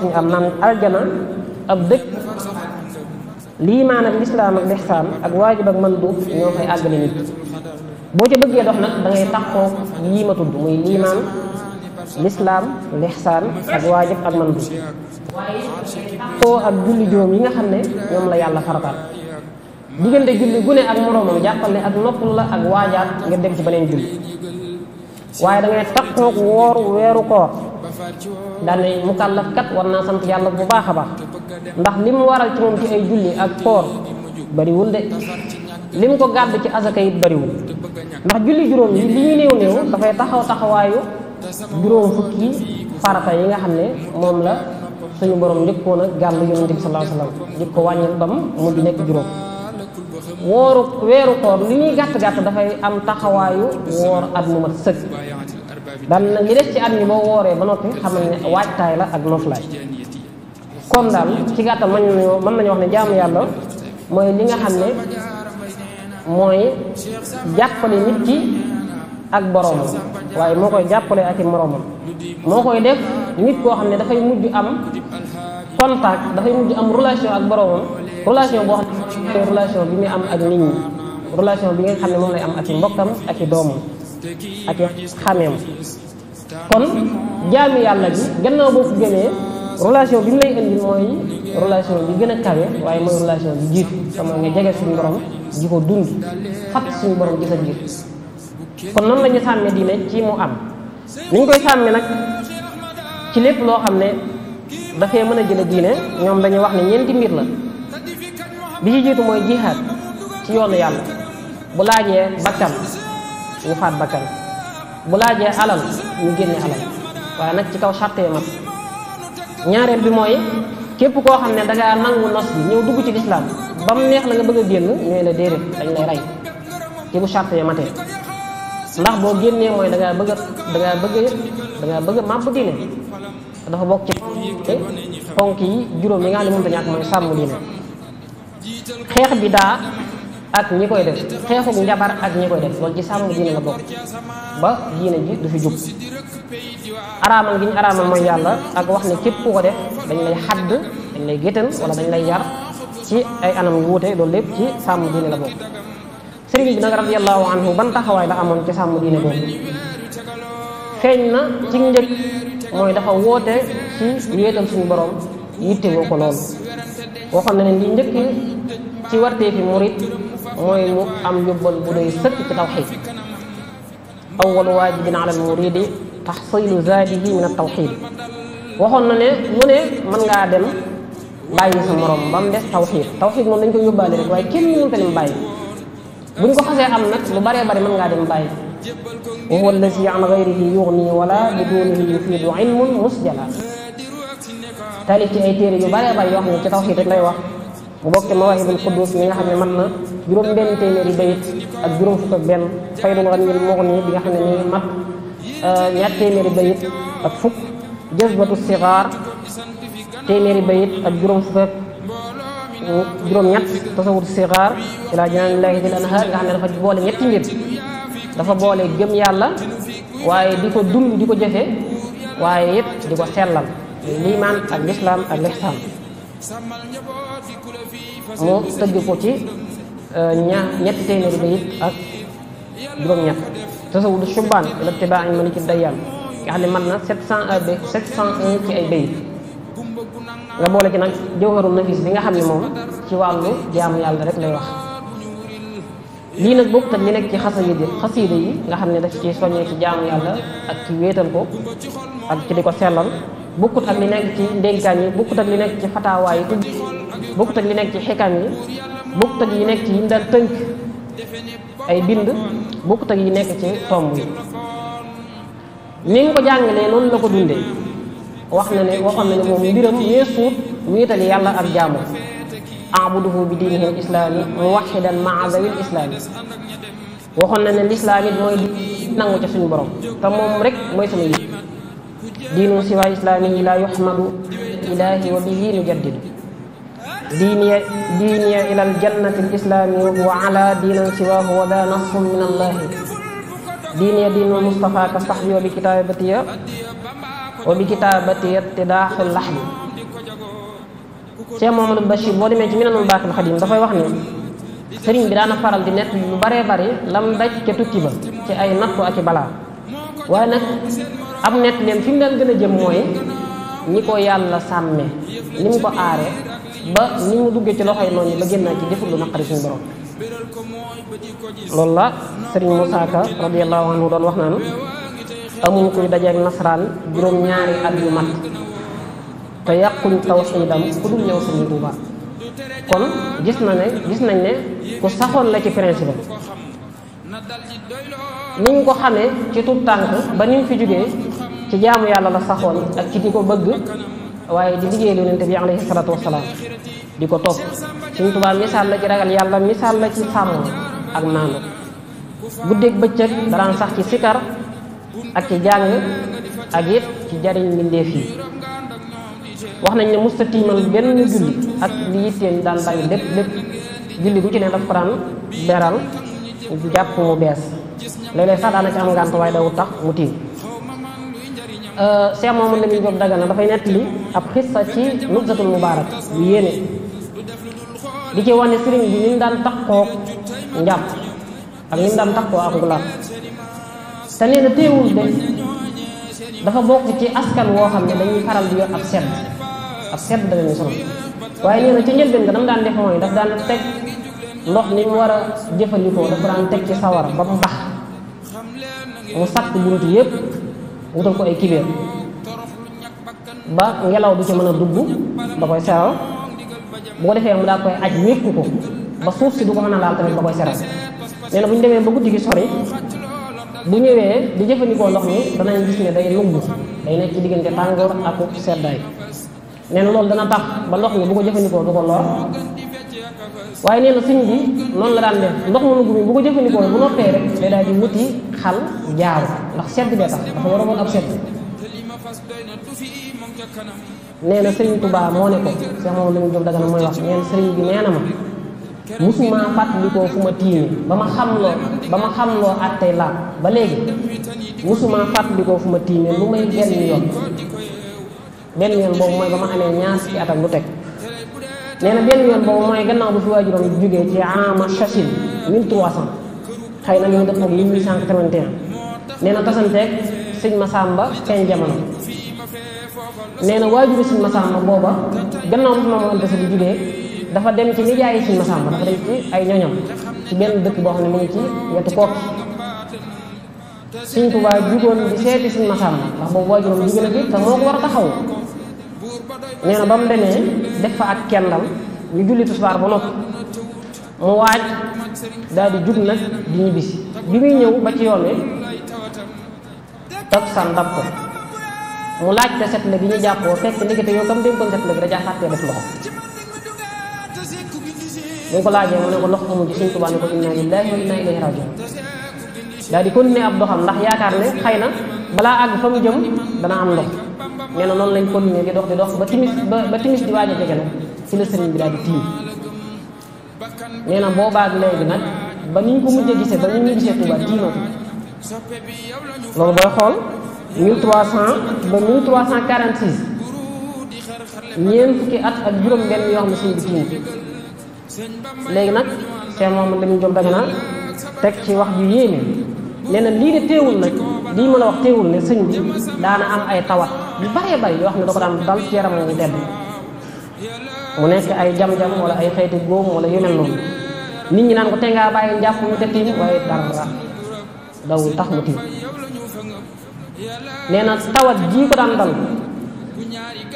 suñu am naan aljana ab dëkk liimaan ak lislaam ak lixsaan ak waajib ak mandub ñoo fay àggale nit. boo ci bëggee dox nag da ngay taxoo yii ma tudd muy liimaan, lislaam, lixsaan ak waajib ak mandub, waaye taxoo ak julli juróom yi nga xam ne ñoom la yàlla farataal. diggante julli gune ak moroomam jàppal ne ak noppal la ak waajaat nga dem ci beneen julli. waaye da ngay taxoo woor weeru koor. daan ne mukallaf kat war naa sant yàlla bu baax a baax, ndax li mu waral ci moom ci ay julli ak koor bariwul de, li mu ko gàdd ci asaka it bariwul. ndax julli juróom yi li ñuy néew néew dafay taxawaayu juróom fukki farata yi nga xam ne moom la suñu borom njëkkoon a gàll yonent bi sallallahu alayhi wasallam njëkk ko wàññil bam mujj nekk juróom. weeru koor li ñuy gàtt-gàtt dafay am taxawaayu woor at mu mat sëkk. daan na li des ci at mi boo wooree ba noppi xamal ne waajtaay la ak noflaay. kon daal ci gàttal mën nañu wax ne jaamu yàlla mooy li nga xam ne mooy jàppale nit ki ak boroomam, waaye moo koy jàppale ak i moroomam. moo koy def nit koo xam ne dafay mujj am contact, dafay mujj am relation ak boroomam, relation boo xam ne relation bi muy am ak nit ñi, relation bi nga xam ne moom lay am ak i mbokkam ak i doomam ak i xameem. kon jaami yàlla bi gannaaw boo ko gënee relation bi mu lay indil mooy relation bi gën a kawe, waaye mooy relation bi jiitu sama nga jege suñu borom ji ko dund fat suñu borom gi sa jiitu. kon noonu la ñu sàmmee diine ci mu am ni ñu koy sàmmee nag ci lépp loo xam ne dafay mën a jële diine. ñoom dañuy wax ne ñeenti mbir la. bi ci jiitu mooy jihaad ci yoonu yàlla. bu laajee bakkan ñu faat bakkan, bu laajee alal ñu génne alal, waaye nag ci kaw charte mat. ñaareel bi mooy képp koo xam ne dangaa nangu nos bi ñëw dugg ci lislaam ba mu neex la nga bëgg a génn ñooy la déedéet dañ lay rey ci bu charte ya matee. ndax boo génnee mooy dangaa bëgg a màbb diine, dafa bokk ci ponk yi juróom yi nga xam ne mënta ñàkk mooy sàmm diine. xeex bi daa ak ñi koy def, xeexuk njabar ak ñi koy def, loolu ci sàmm diine la bokk ba diine ji du fi jub. araamal gi ñu araamal mooy yàlla ak wax ne képp ku ko def dañ lay xadd, dañ lay géttan wala dañ lay yar ci ay anam yu wuute, loolu lépp ci sàmm diine la bokk. sëriñ bi nag radiyallahu anhu ban taxawaay la amoon ci sàmm diine boobu? feeñ na ci njëkk mooy dafa woote ci wéetal suñu borom, yitte woo ko loolu. waxoon na ne li njëkk ci wartee fi murit mooy mu am yóbbal bu doy sëkk ci tawxiid. awwalu waajibin ala al muridi taxsilu zaadihi min at tawxiid. waxoon na ne lu ne mën ngaa dem bàyyi sa morom ba mu des tawxiid. tawxiid moom dañ koy yóbbaale rek waaye kenn mënta dem bàyyi. buñ ko xasee am nag lu baree bari mën ngaa dem bàyyi wa huwa allazi an ghayrihi yughni wala bidunihi yufiidu ilmun musjala taalif ci ay téere yu bare bare yoo xam ne ci tawhiid rek lay wax mu bokk ci Mawaahibul Quddus mi nga xam ne mën na juróom-benn téeméeri bayit ak juróom fukk ak benn Faydul Ghaniyyil Mughni bi nga xam ne nii mat ñaar téeméeri bayit ak fukk Jazbatu Sigaar téeméeri bayit ak juróom fukk ak juróom-ñett Tasawwur Sigaar ilaa Jinaanillaahi zil Anhaar nga xam ne dafa boole ñetti mbir dafa boole gëm yàlla waaye di ko dund di ko jëfe waaye it di ko sellal liimaan ak lislaam ak lihsaan mu tëgg ko ci ñetti téeméeri bayit ak juróom-ñett Tasawwudu Shubaan ila ittibaa'i maliki dayyaan nga xam ne mën na 701 ci ay bayit nga boole ci nag Jawharun Nafis bi nga xam ne moom ci wàllu jaamu yàlla rek lay wax lii nag bokkut ak li nekk ci xasiida yi nga xam ne daf ci soññee ci jaamu yàlla ak ci wéetal ko ak ci di ko sellal bokkut ak li nekk ci ndénkaan yi bokkut ak li nekk ci fataawaay yi bokkut ak li nekk ci xikam yi bokkut ak yi nekk ci yi mu daan tënk ay bind bokkut ak yi nekk ci tomb yi ni nga ko jàngalee noonu la ko dundee waxoon na ne moom mbiram yeesuut wéetal yàlla ak jaamu a'buduhu bi diinihil islaami muwahhidan ma'a zawil islaami waxoon na ne lislaam it mooy di nangu ca suñu borom te moom rek mooy sama yi diinu siwa islaami la yuhmadu ilaahi wa bihi nujaddidu diiniya ilal jannati l islaami wa ala diinan siwaahu wa daa nassun min allahi diiniya diinul mustafa ka sahbi wa bi kitaabatiya tidaaxul laxmi Cheikh Mouhamadou Bachir boo demee ci Minanul Baaqil Xadiim dafay wax ne sëriñ bi daana faral di nett lu baree bari lam daj ca tukki ba ci ay nattu ak i balaa waaye nag ab nett leen fi mu daan gën a jëm mooy ñi ko yàlla sàmme ni mu ko aare ba ni mu duggee ci loxoy noonu ba génn ci deful lu naqari suñu borom loolu la sëriñ Moussa Ka radiyallahu anhu doon wax naan amul kuy dajeek nasaraan juróom-ñaari at yu mat te yàquñ tawxiidam ku dul ñëw Sëriñ Tuuba kon gis nañ ne ku saxoon la ci principe ni ñu ko xamee ci tout tànk ba ni mu fi jógee ci jaamu yàlla la saxoon ak ci di ko bëgg waaye di liggéey Yonent bi alayhi salaatu wasalaam di ko topp Sëriñ Tuuba misaal la ci ragal yàlla misaal la ci sàmm ak maandu guddeeg bëccëg daraan sax ci sikar ak ci jàng ak it ci jariñ mbindeef yi wax nañ ne musta tiimal benn julli ak li yitteem daan bari lépp julli bu ci ne daf ko daan beral jàpp mu bees léeg-léeg sax daana ci am ngànt waaye dawul tax mu tiim Cheikh Mouhamadou Lamine Diop Dagana dafay nettali ab xissa ci Nubzatul Mubaarak bu yéene di ci wane sëriñ bi ni mu daan takkoo njàpp ak ni mu daan takkoo ak ngulaat te nee na téewul de dafa bokk ci askan woo xam ne dañuy faral di yor ab sedd da leen sonal waaye nee na ci njëlbeen nga dama daan def mooy daf daan teg ndox ni mu war a jëfandikoo dafa daan teg ci sawara ba mu bax mu sakk bunt yépp wutal ko ay kibéer ba ngelaw du ci mën a dugg da koy seral bu ko defee mu daal koy aj wékk ko ba suuf si du ko mën a laal tamit ba koy seral nee na bu ñu demee ba guddi gi sori bu ñëwee di jëfandikoo ndox mi danañ gis ne day nugg day nekk ci diggante tàngoor ak seddaay nee na loolu dana tax ba ndox mi bu ko jëfandikoo du ko lor waaye nee na sëñ bi noonu la daan def ndox mu nugg mi bu ko jëfandikoo bu noppee rek day daal di wuti xal jaaru ndax sedd bee tax dafa war a moon ab sedd nee na sëriñ Tuubaa moo ne ko Cheikh Mouhamadou Lamine Diop Dagana mooy wax nee na sëriñ bi nee na ma musuma fàttalikoo fu ma tiime ba ma xamloo àttee laab ba léegi musuma fàttalikoo fu ma tiime lu may benn yoon boobu mooy ba ma amee ñaar ci atam lu teg nee na benn yoon boobu mooy gannaaw bu fi waajuram jógee ci ama chachine 1300 xëy na ñu def ak 1881 nee na tasanteeg sëñ Masamba seen jamono nee na waajuru sëñ Masamba booba gannaaw bu fi ma moonte sa di jógee dafa dem ci nijaayi sëñ Masamba dafa dem ci ay ñoñam ci benn dëkk boo xam ne mu ngi ci wetu Kokki Sëñ Tuubaa jugoon di seeti sëñ Masamba ndax boobu waajuram jóge na fi te moo ko war a taxaw nee na ba mu demee def fa ak kendal ñu julli tisbaar ba noppi mu waaj daal di jug nag di ñibbisi bi muy ñëw ba ci yoon wi takkusaan dab ko mu laaj te setle gi ñu jàppoo fekk ndekete yow kam dénkoon setle gi dajaa fàttee def loxo dañ ko laajee mu ne ko loxo amul ci Sëriñ Tuubaa ne ko inna lillahi wa inna ilayhi rajiun daal di continuer ab doxam ndax yaakaar ne xëy na balaa àgg fa mu jëm dana am ndox nee na noonu lañ continuer di dox ba timis di waaj a jege nag ci la sëriñ bi daal di tiim nee na boobaag léegi nag ba niñ ko mujjee gisee ba ñu ñu gisee Tuubaa tiimatu loolu booy xool 1300 ba 1346 ñeent fukki at ak juróom benn yoo xam ne sëñ bi tiim léegi nag Cheikh Mouhamadou Lamine Diop Dagana teg ci wax ju yéeme nee na lii de teewul nag lii ma la wax teewul ne sëñ bi daana am ay tawat yu baree bari yoo xam ne da ko daan dal ci yaram wu tedd mu nekk ay jam-jam wala ay xeeti góom wala yu mel noonu nit ñi naan ko te ngaa bàyyi njàpp mi te tiim waaye dara dawul tax mu tiim nee na tawat jii ko daan dal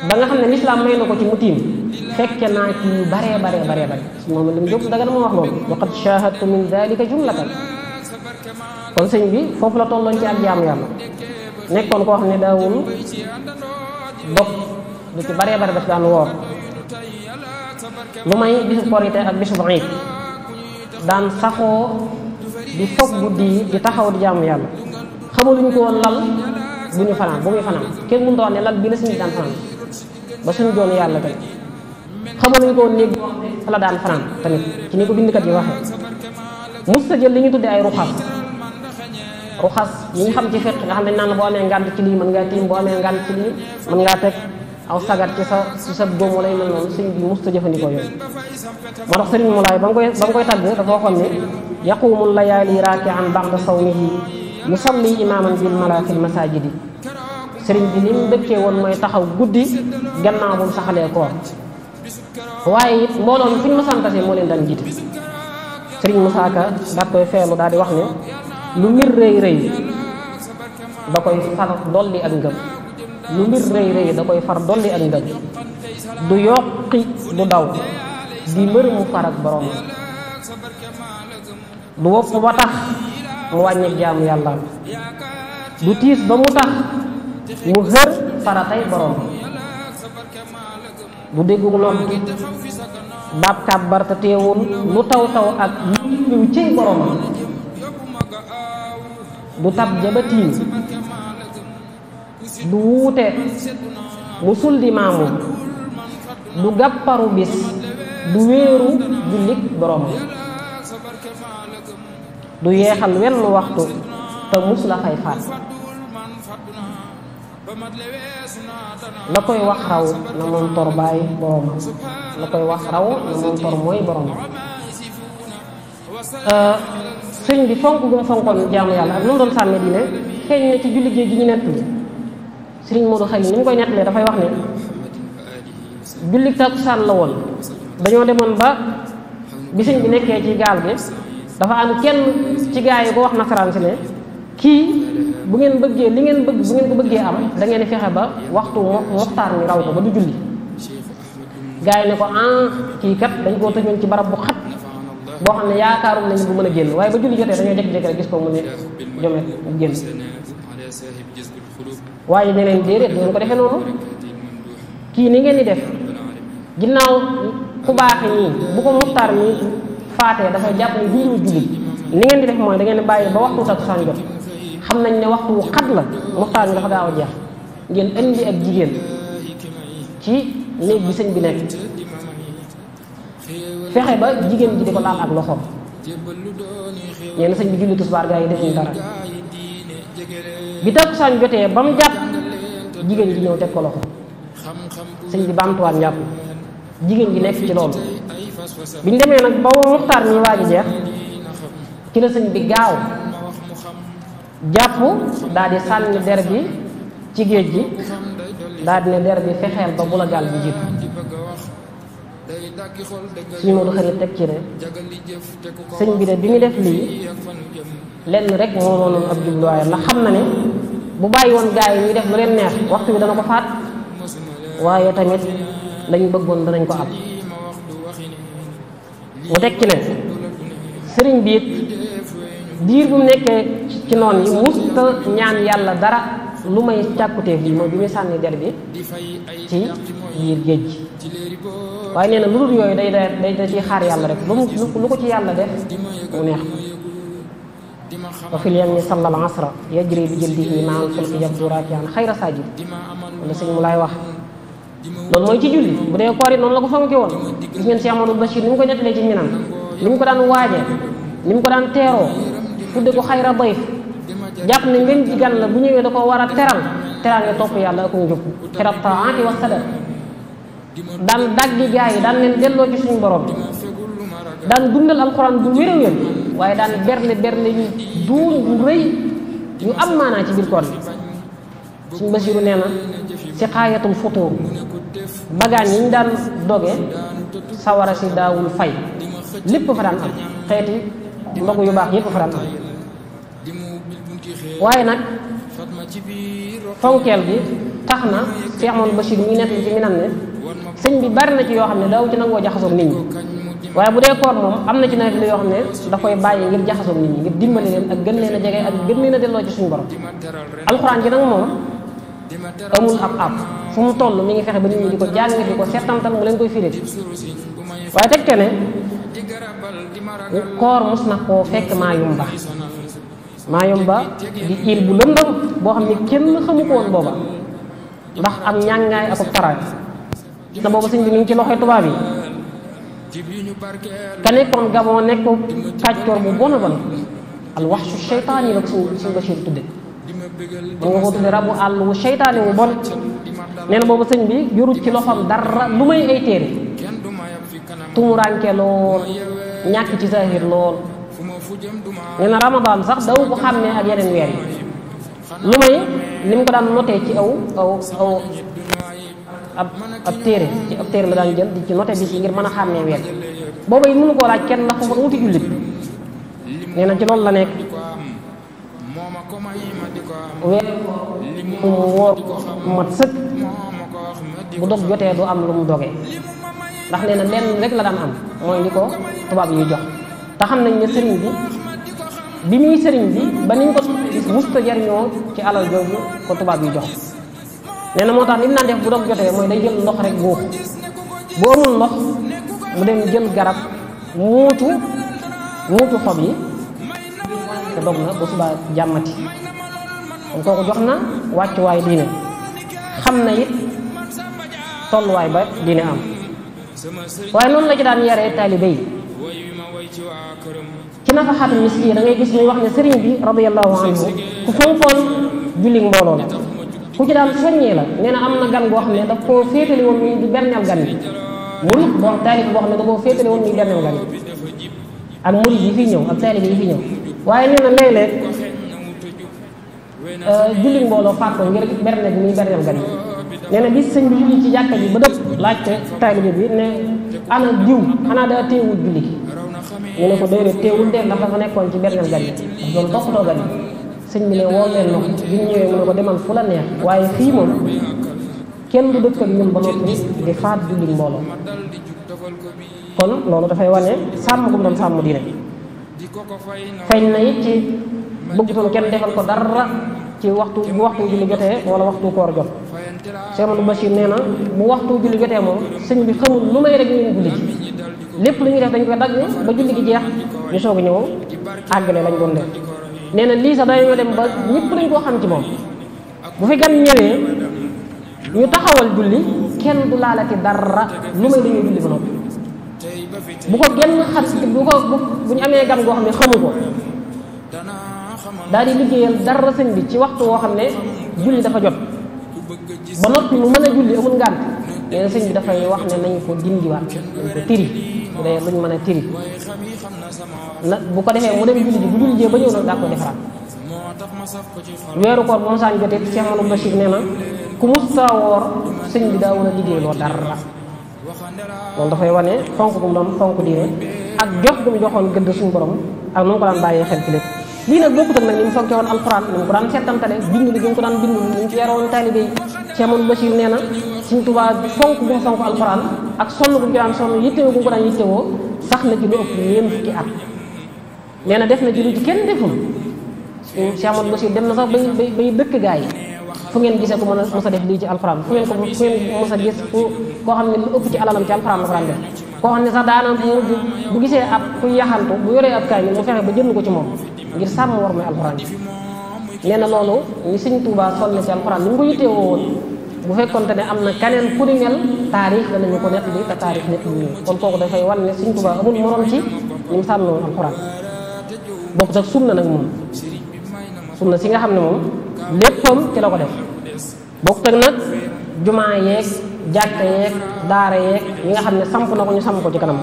ba nga xam ne lislaam may na ko ci mu tiim fekke naa ci yu baree bari moom la mu jóg daga dama wax loolu waqad shahadtu min dalika jumlatan kon sëñ bi foofu la tolloon ci ak jaamu yàlla nekkoon koo xam ne daawul dog lu ci baree bari daf daan woor lu may bisu korite ak bisu iid daan saxoo di foog guddi yi di taxaw di jaamu yàlla xamaluñu ko woon lal bu muy fanaan kenn mënut a wax ne lal bi la suñu daan fanaan ba suñu joon yàlla tey xamaluñu ko woon néeg boo xam ne fa la daan fanaan tamit ci ni ko bindkat yi waxee mos ta jël li ñu tuddee ay ruxas yi ñu xam ci fiq nga xam ne naan la boo amee ngànt ci lii mën ngaa tiim boo amee ngànt ci lii mën ngaa teg aw sagar ci sa góom wala yu mel noonu sëñ bi mos ta jëfandikoo yooyu moo tax sëriñ Moulay ba mu koy tagg dafa waxoon ne yaqumu layaali raaki'an ba'da sawmihi yusalli imaaman bil mala fil masajidi sëriñ bi li mu dëkkee woon mooy taxaw guddi gannaaw bu mu saxalee koor waaye it mbooloo mi fu ñu masaan tase moo leen daan jiite sëriñ Moussa Ka daat koy feelu daal di wax ne lu mbir rëy da koy far dolli ak ngëm lu mbir rëy da koy far dolli ak ngëm du yokki du daw di mbër mu far ak borom du wopp ba tax mu wàññi jaamu yàlla du tiis ba mu tax mu xër faratay borom du déggu nodd daab kàbbar te teewul lu taw ak lu cëy borom du tab jabatiim du wuute mu sul di maamu du gàpparu bis du wéeru jullit borom du yeexal wenn waxtu te mus la fay faat la koy wax raw na moom tor bàyyi boromam la koy wax raw na moom tor mooy boromam sëñ bi fonk gu mu fonkoon jaamu yàlla ak nu mu doon sàmmee diine feeñ na ci julli géej gi ñu nettali sëriñ Modou Xali ni mu koy nettalee dafay wax ne julli takkusaan la woon dañoo demoon ba bi sëñ bi nekkee ci gaal gi dafa am kenn ci gaa yi ko wax nasaraan si ne kii bu ngeen bëggee li ngeen bëgg bu ngeen ko bëggee am da ngeen di fexe ba waxtu muxtaar mi raw ko ba du julli gaa yi ne ko kii kat dañ koo tëjoon ci barab bu xat boo xam ne yaakaarum nañu bu mën a génn waaye ba julli jotee dañoo jékki-jékki rek gis ko mu ne jomet mu génn waaye ne leen déedéet du ngeen ko defee noonu kii ni ngeen di def ginnaaw ku baaxi nii bu ko muxtaar mi faatee dafay jàpp ne duñu julli ni ngeen di def mooy da ngeen di bàyyi ba waxtu takkusaan jot xam nañ ne waxtu wu xat la muxtaar mi dafa gaaw a jeex ngeen indi ak jigéen ci néeg bi sëñ bi nekk fexe ba jigéen ji di ko laal ak loxoom ñeen sëñ bi julli tisbaar gaa yi defuñ dara bi takkusaan jotee ba mu jàpp jigéen ji ñëw teg ko loxo sëñ bi baamtuwaat njàpp jigéen ji nekk ci loolu biñ demee nag ba muxtaar mi waaj a jeex ci la sëñ bi gaaw jàpp daal di sànni der bi ci géej gi daal di ne der bi fexeel ba bu la gaal bi jiitu suñu Modou Xarit teg ci ne sëñ bi de bi mu def lii lenn rek moo doonoon ab jubluwaayam ndax xam na ne bu bàyyi woon gaa yi ñuy def lu leen neex waxtu bi dana ko faat waaye tamit lañu bëggoon danañ ko am mu teg ci ne sëriñ bi it diir bu mu nekkee ci noon yi musta ñaan yàlla dara lu may càkkuteef yi mooy bi muy sànni der bi ci biir géej gi waaye nee na lu dul yooyu day da ciy xaar yàlla rek lu ko ci yàlla def mu neex wa fil yammi sallal asra yajri bi jildihi ma'al fulki yabdu raki'an xayra sajid wala sëñ mu laay wax loolu mooy ci julli bu dee koor it noonu la ko fonke woon gis ngeen Cheikh Amadou Bachir ni mu ko nettalee ci Minan ni mu ko daan waajee ni mu ko daan teeroo tudde ko xayra dayf jàpp ne ngeen ji gan la bu ñëwee da ko war a teral nga topp yàlla ak njub xira taati wa sadaq daan daggi gaa yi daan leen delloo ci suñu borom daan dundal alxuraan bu wér a wér waaye daan berne yu duun yu rëy yu am maanaa ci biir koor bi suñu Basiru nee na si xaayatul futuur bagaan yi ñu daan doge sawara si daawul fay lépp fa daan am xeeti ndogu yu baax yépp fa daan am waaye nag fonkeel bi tax na Cheikh Amadou Bachir mi ngi nekk ci Minan ne sëñ bi bari na ci yoo xam ne daaw ci nangoo jaxasoog nit ñi waaye bu dee koor moom am na ci nawet bi yoo xam ne da koy bàyyi ngir jaxasoog nit ñi ngir dimbali leen ak gën leen a jege ak gën leen a delloo ci suñu borom alxuraan ji nag moom amul ab fu mu toll mi ngi fexe ba nit ñi di ko jàng di ko settantal mu leen koy firé waaye teg ke ne koor mos na koo fekk Mayumba di iil bu lëndëm boo xam ne kenn xamu ko woon booba ndax am ñàngaay ak taraay te booba sëñ bi mi ngi ci loxoy tubaab yi ka nekkoon Gabon nekk kàccoor bu bon a bon al waxsu seytaan yi la ko suñu Bachir tudde mën nga ko tudde rabu àll wu seytaane wu bon nee na booba sëñ bi yorut ci loxoom dara lu may ay téere tumuraanke lool ñàkk ci zahir lool nee na Ramadan sax daw ko xàmmee ak yeneen weer yi lu may ni mu ko daan noté ci ab téere la daan jël di ci noté bis yi ngir mën a xàmmee weer booba yi mënu koo laaj kenn ndax foofu amuti jullit nee na ci loolu la nekk weer mu woor mat sëkk bu dog jotee du am lu mu dogee ndax nee na lenn rek la daan am mooy li ko tubaab yi jox te xam nañ ne sëriñ bi muy sëriñ bi ba niñ ko gis musta jariñoo ci alal jooju ko tubaab yi jox nee na moo tax li mu naan def bu dog jotee mooy day jël ndox rek góob bu amul ndox mu dem jël garab muutu xob yi te dog na ba subaa jàmmati kon kooku jox na wàccuwaay diine xam na it tolluwaay ba diine am waaye noonu la ci daan yaree taalibe yi ci nafaxatul miski da ngay gis muy wax ne sëriñ bi radiyallahu anhu ku fonkoon julli mbooloo la ku ci daan soññee la nee na am na gan goo xam ne daf koo féetale woon muy di berneel gan yi murid boo taalib boo xam ne da koo féetale woon muy berneel gan yi ak murid yi fi ñëw ak taalib yi fi ñëw waaye nee na léeg-léeg julli mbooloo faat ko ngir berne bi muy berneel gan yi nee na bis sëñ bi julli ci jàkka ji ba dëpp laajte taalibe bi ne ana diw xanaa daa teewul julli gi ñu ne ko déedéet teewul de ndax dafa nekkoon ci berneel gan yi doon toppatoo gan yi sëñ bi ne woo leen na ko bi ñu ñëwee mu ne ko demal fu la neex waaye fii moom kenn du dëkk ak ñun ba noppi di faat julli mbooloo kon loolu dafay wane sàmm gu mu doon sàmm diine feeñ na it ci bëggutoon kenn defal ko dara ci waxtu bu waxtu julli jotee wala waxtu koor jot Cheikh Amadou Bachir nee na bu waxtu julli jotee moom sëñ bi xamul lu may rek ñu julli ci lépp lu ñuy def dañ koy dagg ba julli gi jeex ñu soog a ñëw àggale lañ doon def nee na lii sax dañoo dem ba ñëpp dañ koo xam ci moom bu fi gan ñëwee ñu taxawal julli kenn du laalati dara lu may dañuy julli ba noppi bu ko genn xat bu ñu amee gan goo xam ne xamu ko daal di liggéeyal dara sëñ bi ci waxtu woo xam ne julli dafa jot ba noppi mu mën a julli amul ngànt nee na sëñ bi dafay wax ne nañ ko dindiwaat nañ ko tiri bu dee luñ mën a tiri na bu ko defee mu dem julli ji bu julli jee ba ñëw nag daa ko defaraat weeru koor moom saañ jotee Cheikh Amadou Bachir nee na ku musta woor sëñ bi daa war a liggéey loo dara loolu dafay wane fonk gu mu doon fonk diine ak jox gu mu joxoon gëdd suñu borom ak nu mu ko daan bàyyee xel ci lépp lii nag bokkut ak nag ni mu fonke woon alxuraan ni mu ko daan settantale bind li mu ko daan bind ni mu ci yaroon taalibe yi Cheikh Amadou Bachir nee na Sëñ Tuubaa fonk gu mu fonk alxuraan ak sonn gu mu ci daan sonn yittewoo gu mu ko daan yittewoo sax na ci lu ëpp 20 fukki at nee na def na ci lu ci kenn deful. Cheikh Amadou Bachir dem na sax bay dëkk gaa yi fu ngeen gisee ko mën a mos a def lii ci alxuraan fu ngeen mos a gis koo xam ne lu ëpp ci alalam ci alxuraan la ko daan def koo xam ne sax daana bu gisee ab kuy yaxantu bu yoree ab kaay mu fexe ba jënd ko ci moom ngir sàmm war mooy alxuraan nee na loolu ni Sëñ Tuubaa sol na ci alxuraan ni mu ko yittee woon bu fekkonte ne am na keneen ku ni mel taarix danañu ko nett li te taarix nett li kon kooku dafay wan ne Sëñ Tuubaa amul morom ci ni mu sàmm woon alxuraan bokk sax sunna nag moom sunna si nga xam ne moom léppam ci la ko def bokk ak nag jumaa yeeg jàkka yeeg daara yeeg yi nga xam ne samp na ko ñu samp ko ci kanam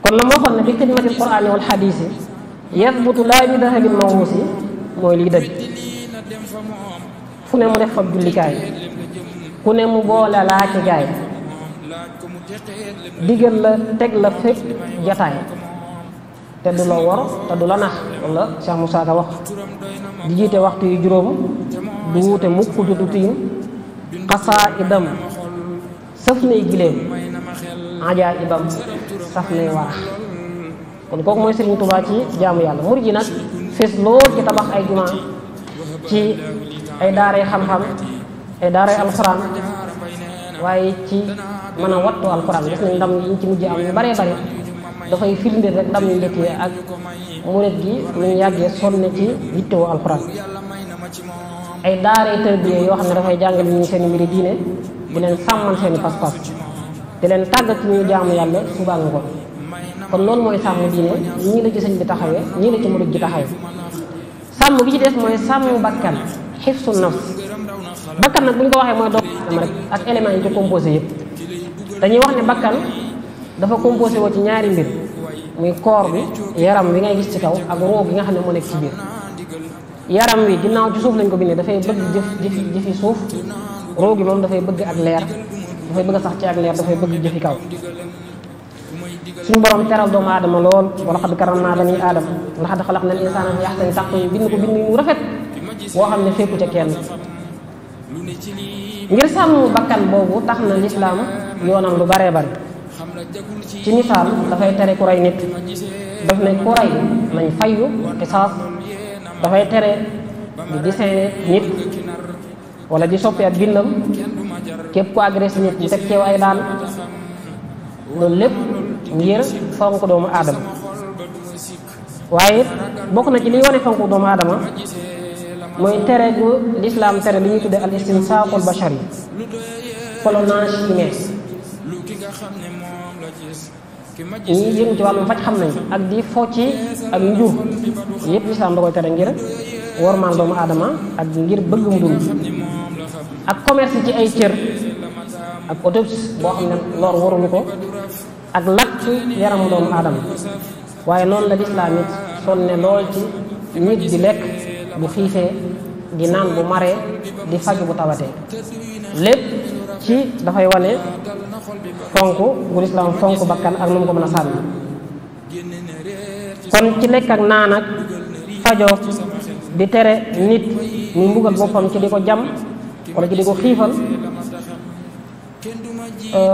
kon la moo xoon ne bi xidmatil qur'aani wal xadiisi yathbutu laa bi dahabil mawuusi mooy lii dëgg fu ne mu def fab jullikaay ku ne mu boole laa ci gaay digal la teg la fépp jataay te du la wor te du la nax wala Cheikh Moussa Ka wax di jiite waxtu yu juróom du wuute mukk du tiim xasaa idam sëf nay giléem ajaa idam saf nay warax kon kooku mooy Serigne Touba ci jaamu yàlla murid yi nag fees lool ci tabax ay jumaa ci ay daaray xam-xam ay daaray alxuraan waaye ci mën a wattu alxuraan gis nañ ndam yi ci mujj am yu baree bare dafay firndeel rek ndam yu njëkkee ak murid gi lu ñu yàggee sonne ci yittewoo alxuraan ay daaray tërbiye yoo xam ne dafay jàngal ñu seen mbiri diine di leen sàmmal seen pas-pas di leen tàggat ci ñuy jaamu yàlla suba nga kon loolu mooy sàmm diine ñii la ci sëñ bi taxawee ñii la ci murid gi taxawee sàmm gi ci des mooy sàmm bakkan xifsu nafs bakkan nag bu ñu ko waxee mooy doomu aadama rek ak éléments yi ci composé yëpp dañuy wax ne bakkan dafa composé woo ci ñaari mbir muy corps bi yaram wi ngay gis ci kaw ak roo gi nga xam ne moo nekk ci biir yaram wi ginnaaw ci suuf lañ ko bindee dafay bëgg jëfi suuf roo gi moom dafay bëgg ak leer dafay bëgg sax ci ak leer dafay bëgg jëfi kaw suñu borom teral doomu aadama lool wala xad karamnaa banii aadama laqad xalaqnal insaana fi ahsani taqwiim bind ko bind mu rafet boo xam ne fekku ca kenn ngir sàmm bakkan boobu tax na lislaam yoonal lu baree bari ci misaal dafay tere ku rey nit daf ne ku rey nañ fayyu qisaas dafay tere di dessiné nit wala di soppi ak bindam képp ku agressé nit ñu teg ceew ay daan loolu lépp ngir fonk doomu aadama waaye it bokk na ci liy wane fonk doomu aadama mooy tere gu lislaam tere li ñuy tudde al istinsaaqul bashari clonage humain ñi yëngu ci wàllum faj xam nañ ak di fo ci ak njur yëpp lislaam da koy tere ngir wormaal doomu aadama ak ngir bëgg mu dund ak commerce ci ay cër ak autopsie boo xam ne lor waruñu ko ak lakk yaramu doomu aadama waaye noonu la lislaam it sonne lool ci nit di lekk bu xiifee di naan bu maree di faju bu tawatee lépp ci dafay wane fonk bu lislaam fonk bakkan ak nu mu ko mën a sànni kon ci lekk ak naan ak fajoo di tere nit muy mbugal boppam ci di ko jam wala ci di ko xiifal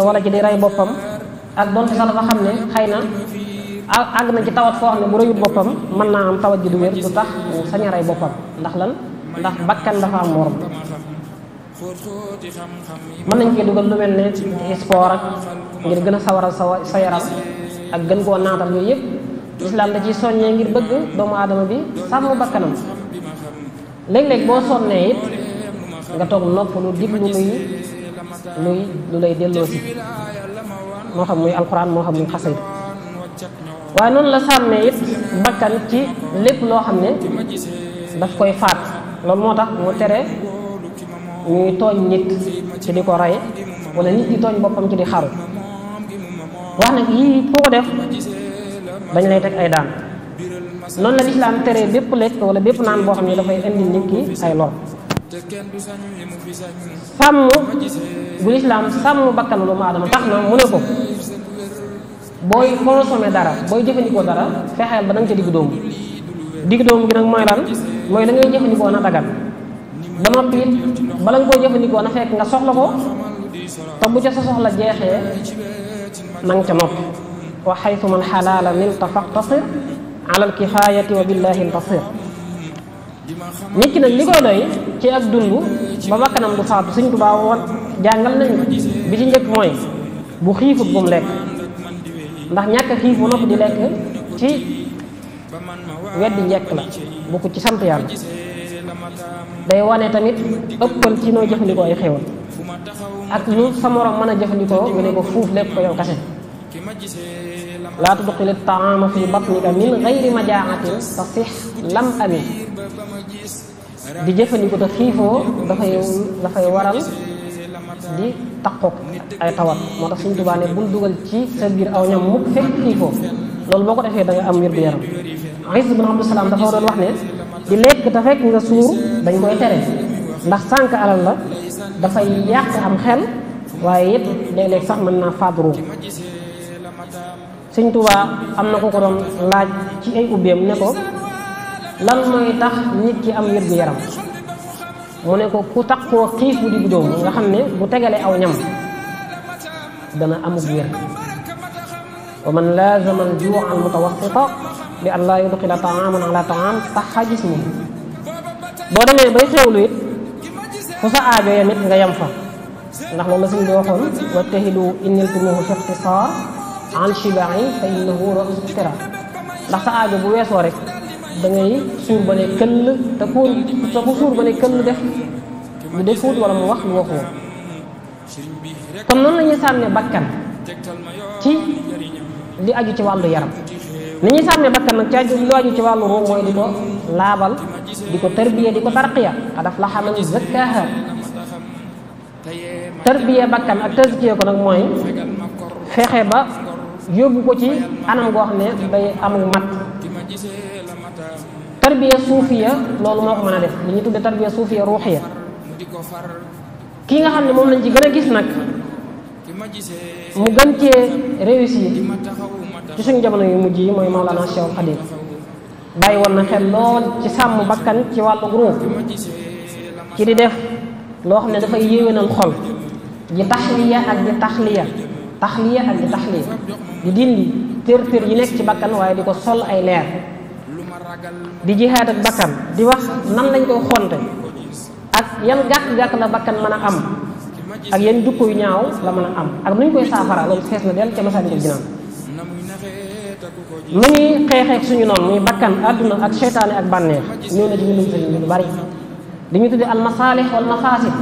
wala ci di rey boppam ak donte sax dafa xam ne xëy na àgg na ci tawat foo xam ne bu rëyut boppam mën naa am tawat ji du wér du tax mu sañ a rey boppam ndax lan ndax bakkan dafa am morom mën nañ koy dugal lu mel ne sport ak ngir gën a sawaral sa yaram ak gën koo naatal yooyu yëpp lislaam da ciy soññee ngir bëgg doomu aadama bi sàmm bakkanam léeg-léeg boo sonnee it nga toog nopp lu diglu lu lay delloo si moo xam muy alxuraan moo xam muy xasida waaye noonu la sàmmee it bakkan ci lépp loo xam ne daf koy faat loolu moo tax mu tere ñuy tooñ nit ci di ko rey wala nit di tooñ boppam ci di xaru wax nag yii ku ko def dañ lay teg ay daan noonu la lislaam tere bépp lekk wala bépp naan boo xam ne dafay indi nit ki ay lor sàmm bu lislaam sàmm bakkanu doomu aadama tax na mu ne ko booy consommer dara booy jëfandikoo dara fexeel ba da nga ca digg dóomu digg dóomu gi nag mooy lan mooy da ngay jëfandikoo na dagan ba noppi it bala nga koo jëfandikoo na fekk nga soxla ko te bu ca sa soxla jeexee na nga ca noppi wa xaytu man xalaala milta faqtasir alal kifayati wa billahi al-basir. nit ki nag li koy doy ci ak dund ba bakkanam du faatu Sëñ Tuubaa woon jàngal nañu bi ci njëkk mooy bu xiifut bu mu lekk, ndax ñàkk xiif bu noppi di lekk ci weddi njekk la bokku ci sant yàlla. day wane tamit ëppal ci noo jëfandikoo ay xéwal ak lu sa morom mën a jëfandikoo nga ne ko fuuf lekk ko yow kase. laa tudxil taama fi batnika min gayri majaatin tasix lam amin. di jëfandikoo te xiifoo dafay waral di taqoog ay tawat. moo tax Sëñ Tuubaa ne bul dugal ci sa biir aw ñam mukk fekk xiifoo. loolu boo ko defee da nga am wér gu yaram. Iisaa ibn Abdus Salaam dafa doon wax ne di lekk te fekk nga suur dañ koy tere, ndax sànq alal la, dafay yàq am xel, waaye it léeg-léeg sax mën naa faat ruux. Sëñ Tuubaa am na ko ko doon laaj ci ay ubbeem ne ko lan mooy tax nit ki am wér gu yaram. mu ne ko ku tax koo xiif bu diggu dóomu nga xam ne bu tegalee aw ñam dana amug wér. wa man laazama al-juu'a al-mutawassita bi an laa yudxila taaman ala taam saxa jismuhu. boo demee bay xewlu it fu sa aajo yam it nga yam fa, ndax loolu la suñ bi waxoon wajtahidu in niltumuhu fi ixtisaar an shiba'i fa innahu ra'su iftira. ndax sa aajo bu weesoo rek da ngay suur ba ne këll te ku suur ba ne këll def lu defut wala mu wax lu waxoo. kon noonu la ñuy sànne bakkan ci li aju ci wàllu yaram. ni ñuy sàmmee bakkan nag ca lu aju ci wàllu ruux mooy di ko laabal, di ko tarbiya, di ko tarqiya. qad aflaha man zakkaaha. tarbiya bakkan ak tazkiya ko nag mooy fexe ba yóbbu ko ci anam goo xam ne day amul mat. tarbiya suufiya loolu moo ko mën a def, li ñuy tudde tarbiya suufiya ruuxiya. kii nga xam ne moom lañ ci gën a gis nag mu gën cee réussir ci suñu jamono yu mujj yi mooy Mawlana Cheikh Khadim. bàyyi woon na xel lool ci sàmm bakkan ci wàllu ruux, ci di def loo xam ne dafay yéwénal xol, di taxliya ak di taxliya ak di taxliya, di dindi tër yi nekk ci bakkan waaye di ko sol ay leer, di jihaad ak bakkan, di wax nan lañ koy xonte ak yan gàkk-gàkk la bakkan mën a am ak yan jukko yu ñaaw la mën a am ak nuñ koy saafara. loolu fees na del ca Masaalikul Jinaan. nu ñuy xeexeek suñu noonu muy bakkan, àdduna ak seytaane ak bànneex ñëw na ci mbindum sëriñ bi lu bari. li ñu tudde al masaalih wal mafaasid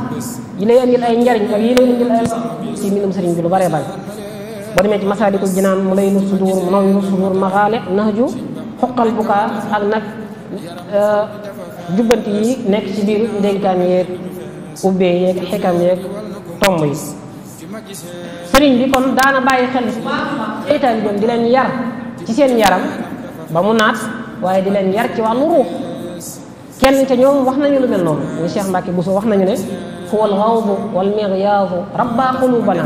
yi lay indil ay njariñ ak yi lay indil ay ci mbindum sëriñ bi lu baree bari. boo demee ci Masaalikul Jinaan mu lay nu sudur mu naw nu sudur maxaale nahju xuqal bukaa ak nag jubbanti yi nekk ci biir ndénkaan yeeg ubbee yeeg xikam yeeg tomb yi. sëriñ bi kon daana bàyyi xel bu baax seytaan bi di leen yar ci seen yaram ba mu naat, waaye di leen yar ci wàllu ruux. kenn ca ñoom wax nañu lu mel noonu ñu Cheikh Mbacke Bousso wax nañu ne huwa al-ghawdu wal mighyaadu rabba qulubana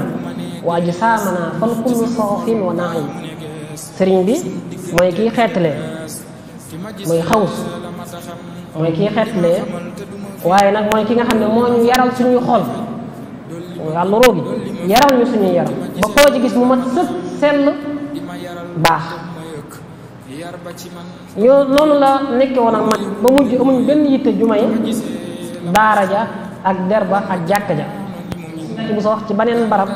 wa ajsaamana fal kullu saafin wa naim. sëriñ bi mooy kiy xeetlee, mooy xaws, mooy kiy xeetlee, waaye nag mooy ki nga xam ne moo ñu yaral suñuy xol, wàllu ruux gi yaral ñu suñuy yaram ba koo ci gis mu mat sëpp sell baax. ñoo noonu la nekke woon ak man ba mujj amuñ benn yitte ju may daara ja ak derba ak jàkka ja. bu sa wax ci beneen barab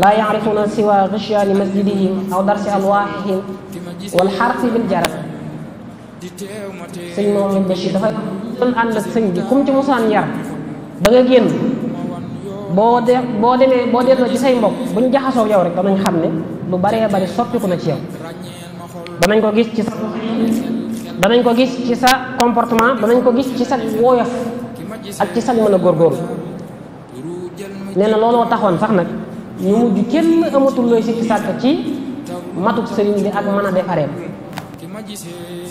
laa yaarifuuna siwa ghishyaani masjidihim aw darsi alwaahihim wal xarfi bil jarab. sëñ Mamadou Bachir dafay doon ànd ak sëñ bi kum ci musaan yar ba nga génn boo delloo ci say mbokk buñ jaxasoo yow rek danañ xam ne lu baree bari soppiku na ci yow. danañ ko gis ci sa comportement, danañ ko gis ci sa woyof ak ci sa mën a góorgóorlu. nee na looloo taxoon sax nag ñu mujj kenn amatul looy sikki sàkk ci matuk sëriñ bi ak mën a defareem,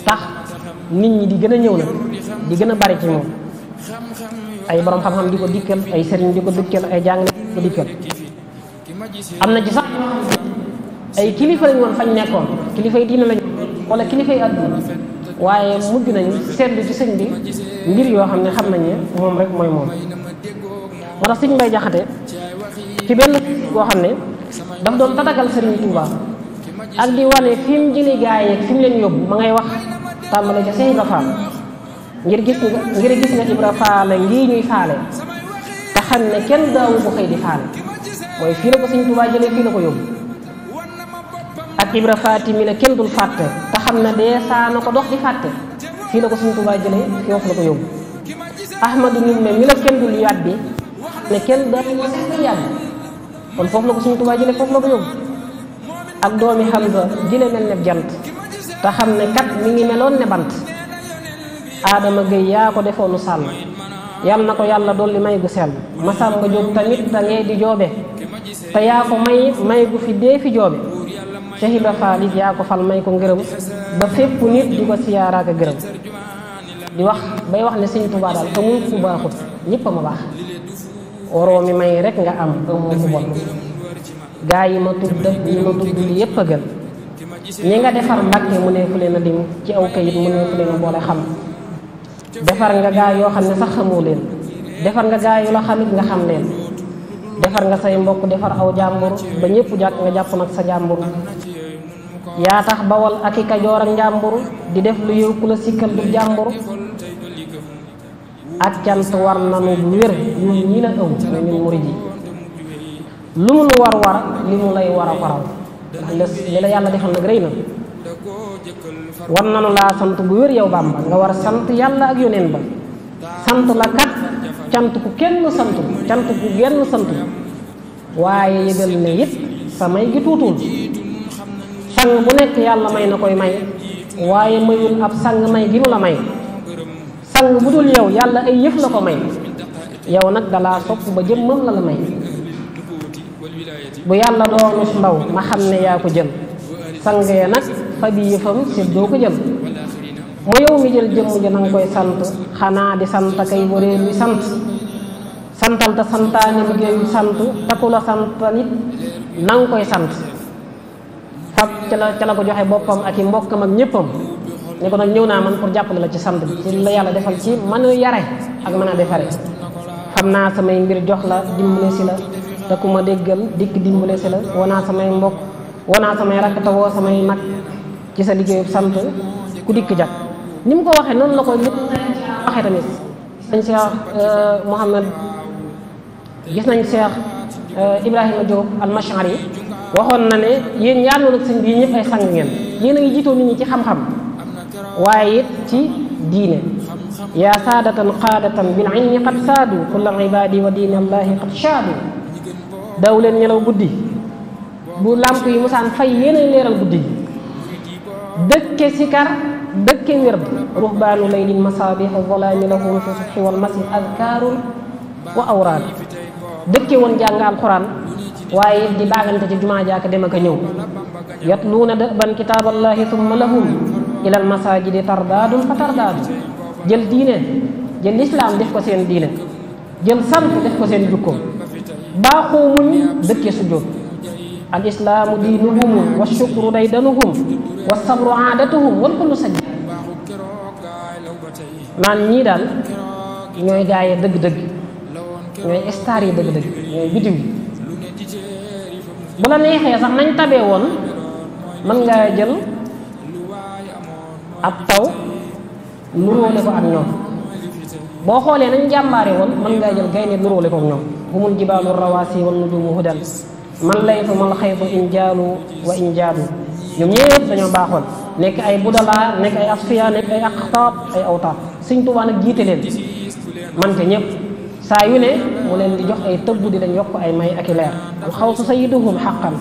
tax nit ñi di gën a ñëw nag di gën a bari ci moom. ay borom xam-xam di ko dikkal, ay sëriñ di ko dikkal, ay jàngale di ko dikkal. am na ci sax ay kilifa lañ woon fañ nekkoon, kilifa yi diina lañ wala kilifa yi àdduna, waaye mujj nañ seetlu ci sëñ bi mbir yoo xam ne xam nañ ne moom rek mooy moom. moo tax sëñ Mbay Jaxate ci benn boo xam ne daf doon tatagal sëriñ Tuubaa ak di wane fi mu jëlee gaa yi fi mu leen yóbbu, ma ngay wax tàmbale ca Cheikh Ibra Fall ngir gis nga Ibra Fall ngii ñuy faale te xam ne kenn daawu ko xëy di faale mooy fii la ko Sëñ Tuubaa jëlee fii la ko yóbbu ak Ibra Faati mi la kenn dul fàtte te xam ne dee saa na ko dox di fàtte fii la ko Sëñ Tuubaa jëlee foofu la ko yóbbu Ahmadu Ndumbe mi la kenn dul yàbbi ne kenn daawu ko sax yàbbi kon foofu la ko Sëñ Tuubaa jëlee foofu la ko yóbbu ak doomi Hamza jële mel ne jant te xam ne kat mi ngi meloon ne bant Adama Gueye yaa ko defoonu sàll yal na ko yàlla dolli may gu sell Masamba Jóob tamit da ngay di joobe te yaa ko may gu fi dee fi joobe Cheikh Ibra Fall it yaa ko fal may ko ngërëm ba fépp nit di ko siyaaraaka gërëm di wax bay wax ne Sëñ Tuubaa daal amul ku baaxut ñëpp a ma baax waroo mi may rek nga am amoo ku bon gaa yi ma tudd ñi ma tudd li yépp a gën ñi nga defar Mbàkke mu ne fu leen a lim ci aw kayit mu ne fu leen a boole xam defar nga gaa yoo xam ne sax xamoo leen defar nga gaa yu la xamit nga xam leen defar nga say mbokk defar aw jàmbur ba ñëpp jàkk nga jàpp nag sa jàmbur yaa tax Bawol ak i Kajoor ak njàmbur di def lu yow ku la sikkal du jàmbur ak cant war nanu bu wér ñun ñi la ëw na ñun murid yi lu mu nu war li mu lay war a ko raw ndax li la yàlla defal nag rëy na war nanu laa sant bu wér yow Bàmba nga war a sant yàlla ak yoneen ba sant la kat cant ku kenn sant cant ku genn sant waaye yëgal ne it sa may gi tuutul sang bu nekk yàlla may na koy may waaye mayul ab sang may gi mu la may sang bu dul yow yàlla ay yëf la ko may yow nag dalaa sopp ba jëmmam la may bu yàlla doonus ndaw ma xam ne yaa ko jël sang ya nag fa bi yëfam seet doo ko jël mu yow mi jël jëmm ja nanga koy sant xanaa di sant kay waree luy sant santal te santaane liggéeyu sant taku la sant nit nanga koy sant fab ca la ko joxe boppam ak i mbokkam ak ñëppam ne ko nag ñëw naa man pour jàppale la ci sant bi ci la yàlla defal ci mën a yare ak mën a defare xam naa samay mbir jox la dimbale si la te ku ma déggal dikk dimbale si la wanaa samay mbokk wanaa samay rakk te woo samay mag ci sa liggéeyu sant ku dikk jag ni mu ko waxee noonu la ko nit waxee tamit sëñ Cheikh Mouhamed gis nañ Cheikh Ibrahima Diop al-Mash'ari waxoon na ne yéen ñaar noonu ak sëñ bi ñëpp ay sang ngeen yéen a ngi jiitoo nit ñi ci xam-xam waaye it ci diine yaa saadatan qaadatan bil ilmi qad saadu kulla ibadi wa diine allahi qad shaadu daw leen ñelaw guddi bu làmp yi musaan fay yéen a leeral guddi dëkke sikar dëkke wérd ruhbaanu laylin masaabihu zalaami lahum fi subhi wal masi adkaarun wa awraad dëkke woon jàng alquran waaye di baagante ci jumaa jaaka dem ak a ñëw yatluuna dëban kitaaballahi summa lahum ilal masaajidi tardaadun fa tardaadu jël diine jël lislaam def ko seen diine jël sant def ko seen jukko baaxoo muñ dëkke sujjóot al islaamu diinuhum wa shukru daydanuhum wa sabru aadatuhum wal kullu sajj naan ñii daal ñooy gaayee dëgg-dëgg ñooy star yi dëgg-dëgg ñooy bidiw yi bu la neexee sax nañ tabee woon mën ngaa jël ab taw nuróole ko ak ñoom boo xoolee nañ jàmbaare woon mën ngaa jël gaynde nuróole ko ak ñoom humul jibaalu rawaasi wan nujumu hudan man laytu mal xaytu in jaalu wa in jaadu ñoom ñëpp dañoo baaxoon nekk ay budalaa nekk ay asfiya nekk ay aqtaab ay awtaab Sëñ Tuubaa nag jiite leen man te ñëpp saa yu ne mu leen di jox ay tëbb di leen yokk ay may ak i leer alxawsu sayyiduhum xaqan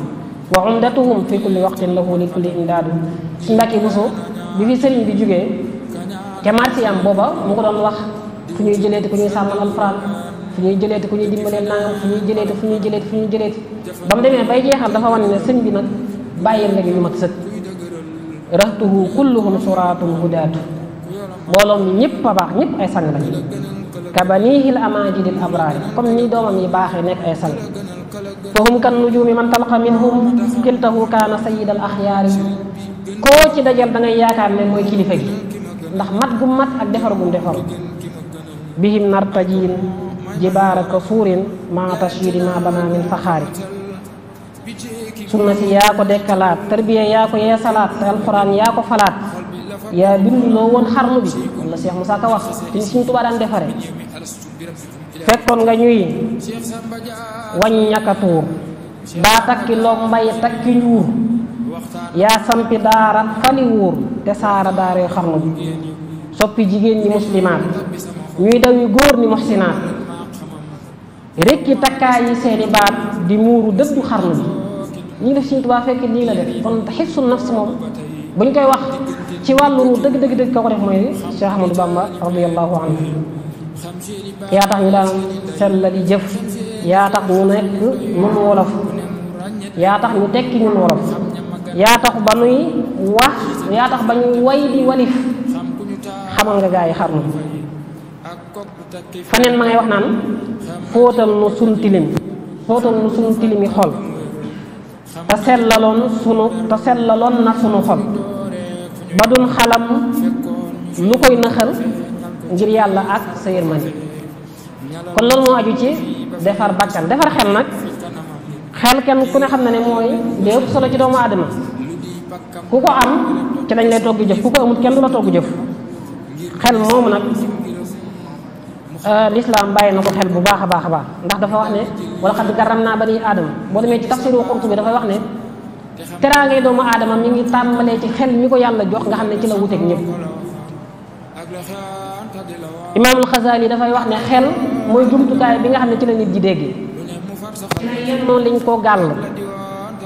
wa umdatuhum fi kulli waqtin lahu li kulli imdaadu su Mbàkke Buso bi fi sëriñ bi jógee te martiyam booba mu ko doon wax fu ñuy jëleeti ku ñuy sàmmal alxuraan fu ñuy jëleeti ku ñuy dimbaleel nangam fu ñuy jëleeti ba mu demee bay jeexal dafa wane ne sëñ bi nag bàyyil léegi ñu mat sëkk raxtuhu kulluhum suraatum hudaatu mbooloom mi ñëpp a baax ñëpp ay sang lañ kabanihil amajidil abraari comme ni doomam yi baaxee nekk ay sang fahum kan nujumi man talqa minhum kiltahu kaana sayidal axyaari koo ci dajal da ngay yaakaar ne mooy kilifa gi ndax mat gu mat ak defar gum defar bihim nartajiin jibaara ka suurin ma tashiri ma bana min faxaari sunna si yaa ko dekkalaat tarbiya yaa ko yeesalaat te alquran yaa ko falaat yaa binduloo woon xarnu bi wala Cheikh Moussa Ka wax ci Sëriñ Tuubaa daan defare fekkoon nga ñuy wañ ñaka tuur daa takki loo mbay takki njuur yaa sampi daara fali wuur te saara daaree xarnu bi soppi jigéen ñi muslimaat ñuy dawi góor ni muhsinaat rekki takkaay yi seeni baat di muuru dëddu xarnu bi ñi def Sëriñ Tuubaa fekk lii la def kon xifsu nafs moom buñ koy wax ci wàllu dëgg ka ko def mooy Cheikh Ahmadou Bamba radiyallahu anhu yaa tax ñu daan sellali jëf yaa tax ñu nekk nun wolof yaa tax ñu tekki ñun wolof yaa tax ba nuy wax yaa tax ba ñuy way di walif xamal nga gaa yi xarnu faneen ma ngay wax naan fóotal nu sun tilimi xol te sellaloon na sunu xol ba dun xalam lu koy naxal ngir yàlla ak sa yërmande kon loolu moo aju ci defar bakkan defar xel nag xel kenn ku ne xam na ne mooy li ëpp solo ci doomu aadama ku ko am ci lañ lay togg jëf ku ko amut kenn du la togg jëf xel moomu nag lislaam bàyyi na ko xel bu baax a baax ndax dafa wax ne wala xad karramnaa banii aadama boo demee ci tafsiru Qurtubi dafay wax ne teraangay doomu aadama mi ngi tàmbalee ci xel mi ko yàlla jox nga xam ne ci la wuteeg ñëpp imaamul Xasaali dafay wax ne xel mooy jumtukaay bi nga xam ne ci la nit ji dégg noonu lañ ko gàll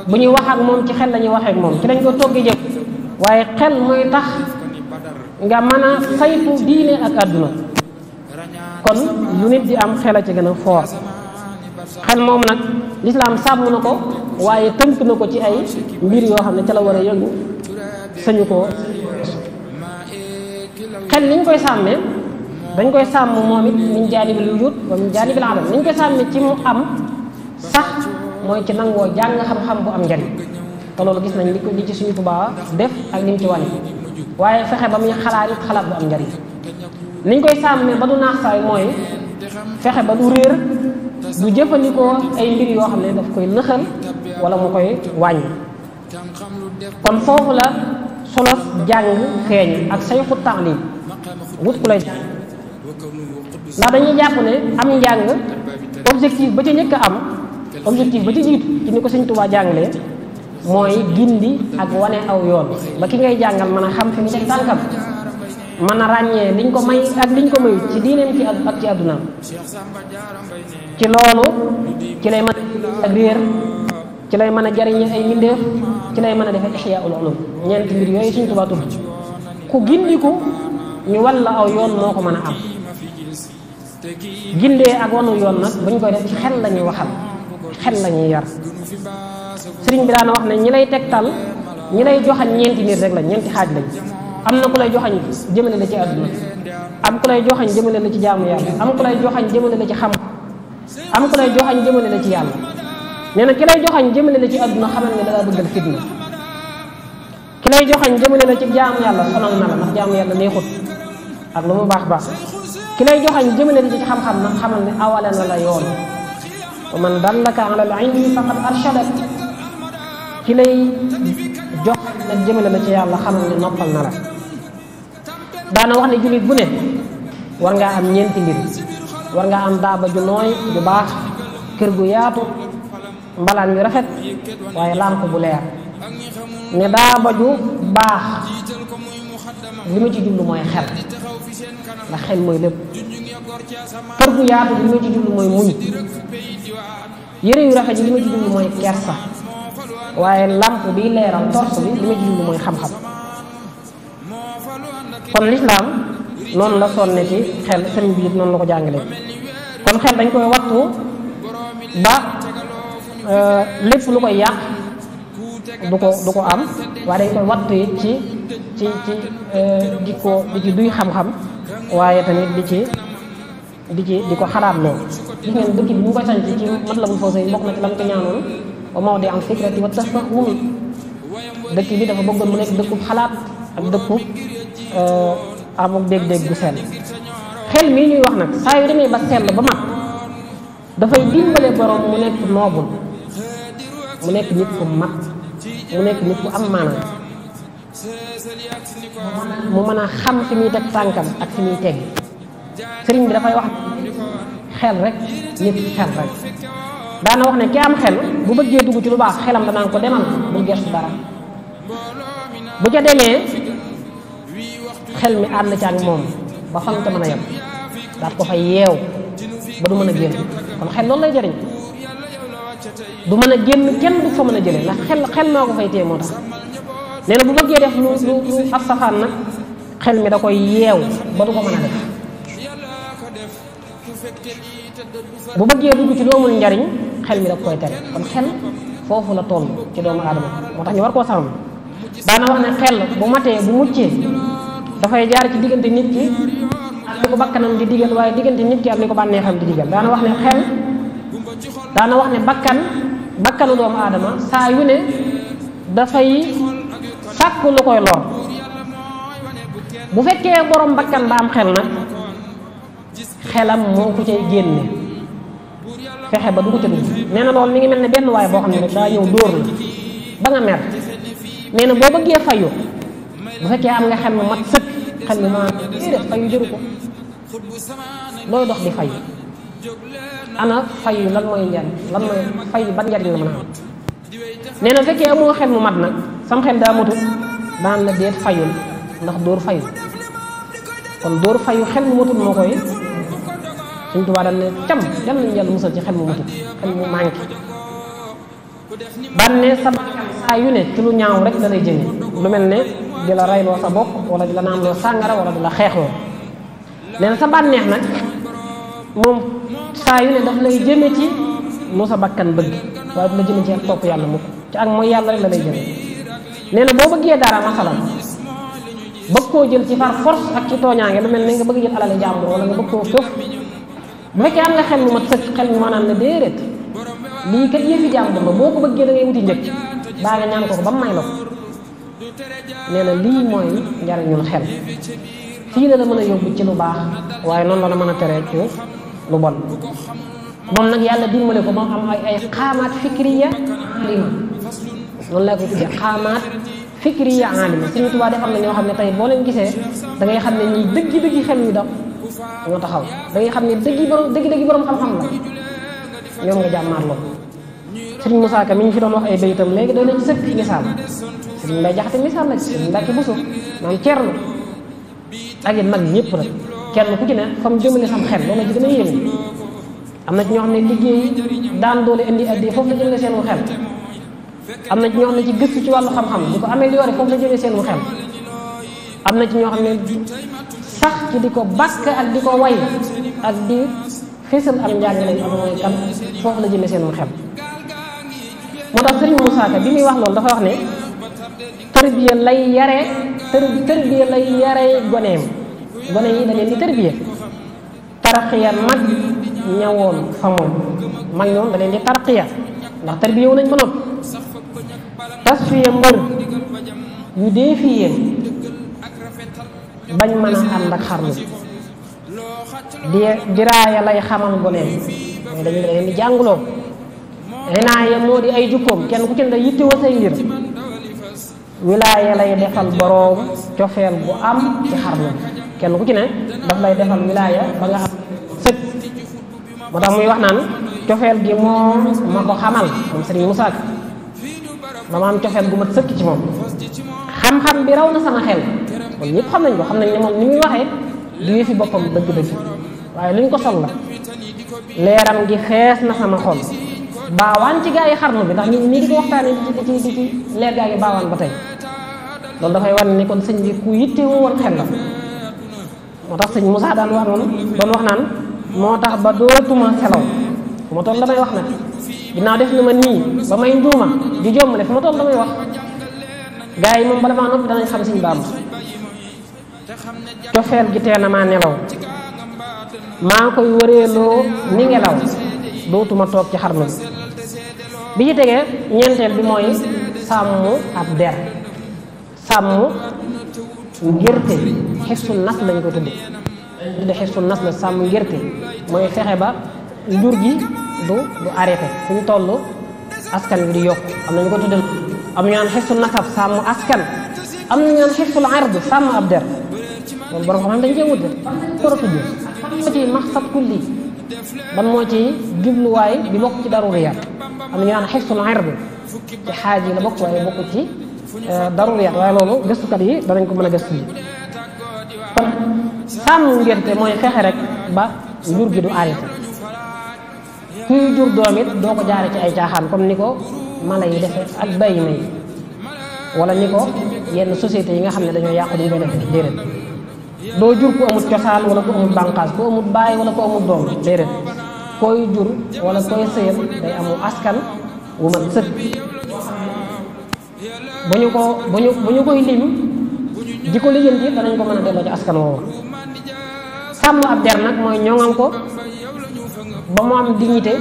bu ñuy wax ak moom ci xel la ñuy waxee ak moom ci lañ ko toggi jëf waaye xel mooy tax nga mën a saytu diine ak àdduna kon lu nit di am xel a ci gën a foor xel moom nag lislaam sàmm na ko waaye tënk na ko ci ay mbir yoo xam ne ca la war a yëngu sañu ko xel niñ koy sàmmee dañ koy sàmm moom it min jaanibil wujud wa min jaanibil adam niñ koy sàmmee ci mu am sax mooy ci nangoo jàng xam-xam bu am njariñ te loolu gis nañ li ci Sëriñ Tuubaa def ak lim ci wane waaye fexe ba muy xalaat it xalaat bu am njariñ niñ koy sàmmee ba du naax saay mooy fexe ba du réer du jëfandikoo ay mbir yoo xam ne daf koy nëxal wala mu koy wàññi kon foofu la solos jàng feeñ ak sayxu taalim wut ku lay ndax dañuy jàpp ne am njàng objectif ba ci njëkk a am objectif ba ci jiitu ci ni ko Sëriñ Tuubaa jàngalee mooy gindi ak wane aw yoon ba ki ngay jàngal mën a xam fi mu teg tànkam mën a ràññee liñ ko may ak liñ ko mayu ci diineem ci ak ci àddunaam ci loolu ci lay mën a réer ci lay mën a jariñe ay mbindeef ci lay mën a defe ihyaa'ul ulum ñeenti mbir yooyu Sëriñ Tuubaa tudd ku gindiku ñu walla aw yoon moo ko mën a am gindee ak wanu yoon nag buñ koy def ci xel la ñuy waxal xel la ñuy yar sëriñ bi daana wax ne ñi lay tegtal ñi lay joxañ ñeenti nit rek la ñeenti xaaj lañ am na ku lay joxañ jëmale la ci àdduna am ku lay joxañ jëmale la ci jaamu yàlla am ku lay joxañ jëmale la ci xam am ku lay joxañ jëmale la ci yàlla nee na ki lay joxañ jëmale la ci àdduna xamal ne dalaa bëggal fitna ki lay joxañ jëmale la ci jaamu yàlla sonal na la ndax jaamu yàlla neexut ak lu mu baax baax ki lay joxañ jëmale la ci xam-xam nag xamal ne awale na la yoon wa man dallaka ala al-ilmi faqad arshadak ki lay jox nag jëmale la ci yàlla xamal ne noppal na la daana wax ne jullit bu ne war ngaa am ñeenti mbir war ngaa am daaba ju nooy ju baax kër gu yaatu mbalaan yu rafet waaye làmp bu leer ne daaba ju baax li ma ci jublu mooy xel ndax xel mooy lépp kër gu yaatu li ma ci jublu mooy muñ yére yu rafet yi li ma ci jublu mooy kersa waaye làmp bi leeral torse bi li ma ci jublu mooy xam-xam kon lislaam noonu la sonne ci xel sëriñ bi it noonu la ko jàngalee kon xel dañ koy wattu ba lépp lu koy yàq du ko am waaye dañ koy wattu it ci di ci duy xam-xam waaye tamit di ko xalaat loolu gis ngeen dëkk bi bu ñu koy sanc ci Matlabul Fawzayni bokk na ci lam ko ñaanoon wa mawdi am fikrati wa tafahumi dëkk bi dafa bëggoon mu nekk dëkkub xalaat ak dëkkub amuk dégg-dégg gu sell xel mii ñuy wax nag saa yu demee ba sell ba mat dafay dimbale borom mu nekk noobul mu nekk nit ku mat mu nekk nit ku am maanaam mu mën a xam fi muy teg tànkam ak fi muy teg sëriñ bi dafay wax xel rek nit xel rek daana wax ne ki am xel bu bëggee dugg ci lu baax xelam danaan ko demal bul gestu dara bu ca demee xel mi ànd ci ak moom ba fan ca mën a yem daat ko fay yeew ba du mën a génn kon xel loolu lay jëriñ du mën a génn kenn du fa mën a jëlee ndax xel moo ko fay téye moo tax nee na bu bëggee def lu ab safaan nag xel mi da koy yeew ba du ko mën a def bu bëggee dugg ci lu amul njariñ xel mi da koy tere kon xel foofu la toll ci doomu aadama moo tax ñu war koo sàmm daana wax ne xel bu matee bu muccee dafay jaar ci diggante nit ki ak li ko bakkanam di digal waaye diggante nit ki ak li ko bànneexam di digal daana wax ne xel daana wax ne bakkanu doomu aadama saa yu ne dafay sàkk lu koy lor bu fekkee borom bakkan ba am xel nag xelam moo ko cay génne fexe ba du ko ca dugg nee na loolu mi ngi mel ne benn waaye boo xam ne rek daa ñëw dóor la ba nga mer nee na boo bëggee fayu bu fekkee am nga xel mu mat sëkk xel mi maa déedéet fayu jëru ko looy dox di fayu ana fayu lan mooy njariñ lan mooy fayu ban njariñ la mën a am nee na fekkee amoo xel mu mat nag sam xel daa matut daan la déet fayul ndax dóor fayu kon dóor fayu xel mu matut moo koy Sëñ Tuubaa dañ ne cam yal nañu yàlla musal ci xel mu matut xel mu manqué ban ne sa bakkan saa yu ne ci lu ñaaw rek da lay jëme lu mel ne di la reyloo sa bopp wala di la naan loo sàngara wala di la xeexloo nee na sa bànneex nag moom saa yu ne daf lay jëme ci lu sa bakkan bëgg waaye du la jëme ci ak topp yàlla mukk ci ak mooy yàlla rek la lay jëme nee na boo bëggee dara masalan bëgg koo jël ci par force ak ci tooñaange lu mel ne nga bëgg jël alali jàmbur wala nga bëgg koo këf bu fekkee am nga xel mu mat sëkk xel mu maanaam ne déedéet lii kat yëfi jàmbur la boo ko bëggee da ngay wuti njëkk baa nga ñaan ko ba mu may la ko nee na lii mooy njariñul xel fii la la mën a yóbbu ci lu baax waaye noonu la la mën a teree ci lu bon moom nag yàlla dimbale ko moom am ay xaamaat fikriya alima noonu laa koy tuddee xaamaat fikriya alima Sëriñ Tuubaa def am na ñoo xam ne tey boo leen gisee da ngay xam ne ñii dëggi xel yu dox ñoo taxaw da ngay xam ne dëggi borom xam-xam la ñoom nga jàmmaar loolu Sëriñ Musaa Ka mi ñu fi doon wax ay bayitam léegi doon na ci sëkk misaal Sëriñ Mbay Jaxate misaal la ci Sëriñ Mbàkke Buso maam Cerno ak it mag ñëpp rek kenn ku ci ne fa mu jëmale sam xel loolu la ci gën a yéeme am na ci ñoo xam ne liggéey daan doole indi addi foofu la jëmale seen xel am na ci ñoo xam ne ci gëstu ci wàllu xam-xam di ko amélioré foofu la jëmee seen xel am na ci ñoo xam ne sax ci di ko bàkk ak di ko way ak di fésal am njàng lañ am mooy kan foofu la jëmee seen xel moo tax Sëriñ Musaa Ka bi muy wax loolu dafa wax ne tërbiya lay yare goneem gone yi da leen di tërbiya tarqiya mag ñawoon fa moom mag ñoom da leen di tarqiya ndax tërbiya wu nañ ba noppi tasfiya mbër yu dee fi yéen bañ mën a ànd ak xarnu diraaya lay xamal goneem mooy dañu da leen di jàngloo inaaya moo di ay jukkoom kenn ku ci ne da yittewoo say mbir wilaaya lay defal boroom cofeel bu am ci xarnu kenn ku ci ne daf lay defal wilaaya ba nga am sëkk moo tax muy wax naan cofeel gi moo ma ko xamal moom Sëriñ Musaa Ka dama am cofeel gu mat sëkk ci moom xam-xam bi raw na sama xel kon ñëpp xam nañ ko xam nañ ne moom ni muy waxee du yëfi boppam dëgg-dëgg waaye luñ ko sol la leeram gi fees na sama xol baawaan ci gaa yi xarnu bi ndax ñi di ko waxtaane di ci leer gaa yi baawaan ba tey loolu dafay wan ni kon sëñ bi ku yitte woon xel la moo tax sëñ Moussa daan wax noonu doon wax naan moo tax ba dootuma selaw fu ma toll damay wax nag ginnaaw def na ma nii ba may njuuma di jommale fu ma toll damay wax gaa yi moom bala maa noppi danañ xam sëñ Bàmba cofeel gi tee na maa nelaw maa koy wëreeloo ni ngelaw dootuma toog ci xarnu bi ci tegee ñeenteel bi mooy sàmm ab der sàmm ngirte xifsul nas lañ ko tudde xifsul nas la sàmm ngirte mooy fexe ba njur gi du arrêté fu ñu toll askan bi di yokk am nañu ko tuddal am ñu naan xifsul nasab sàmm askan am na ñaan xifsul ard sàmm ab der loolu borom xam dañ cee wute war a tudd moo ci maxsad kulli ban moo ci jubluwaay bi bokk ci daruriyaat am na ñu naan xifsul ard ci xaaj yi la bokk waaye bokk ci daruriyaat waaye loolu gëstukat yi danañ ko mën a gëstu yi kon sàmm ngénte mooy fexe rek ba njur gi du arrêté kuy jur doom it doo ko jaare ci ay caaxaan comme ni ko mala yi defee ak bàyyi ma yi wala ni ko yenn sociétés yi nga xam ne dañoo yàqu duñ koy defee déedéet doo jur ku amul cosaan wala ku amul bànqaas ku amul baay wala ku amul doom déedéet koy jur wala koy sëyal day amu askan wu mat sëkk bu ñu koy lim di ko lijjanti danañ ko mën a delloo ci askan woowu sàmm ab der nag mooy ñoŋal ko ba mu am dignité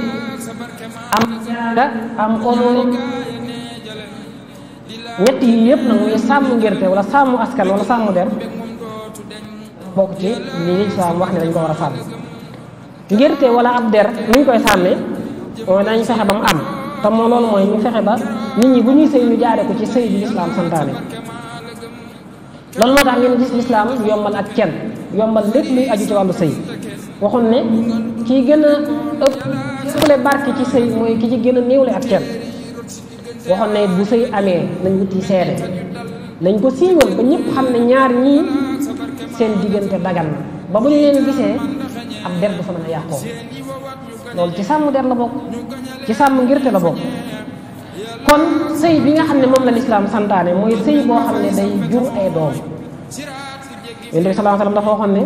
am nga am honneur ñett yi yëpp nag muy sàmm ngirte wala sàmm askan wala sàmm der bokk ci lii lislaam wax ne dañ ko war a sàmm ngirte wala ab der nuñ koy sàmmee mooy dañ fexe ba mu am te moo loolu mooy ñu fexe ba nit ñi bu ñuy sëy ñu jaare ko ci sëy bi lislaam santaane loolu moo tax ngeen gis lislaam yombal ak kenn yombal lépp luy aju ci wàllu sëy waxoon ne kii gën a ëppale barke ci sëy mooy ki ci gën a néewle ak kenn waxoon ne bu sëy amee nañ wuti seede nañ ko siiwal ba ñëpp xam ne ñaar ñii seen diggante dagan na ba bu ñu leen gisee ab der du fa mën a yàqoo loolu ci sàmm der la bokk ci sàmm ngirte la bokk kon sëy bi nga xam ne moom la lislaam santaane mooy sëy boo xam ne day jur ay doom yonent bi sallallahu alayhi wasallam dafa waxoon ne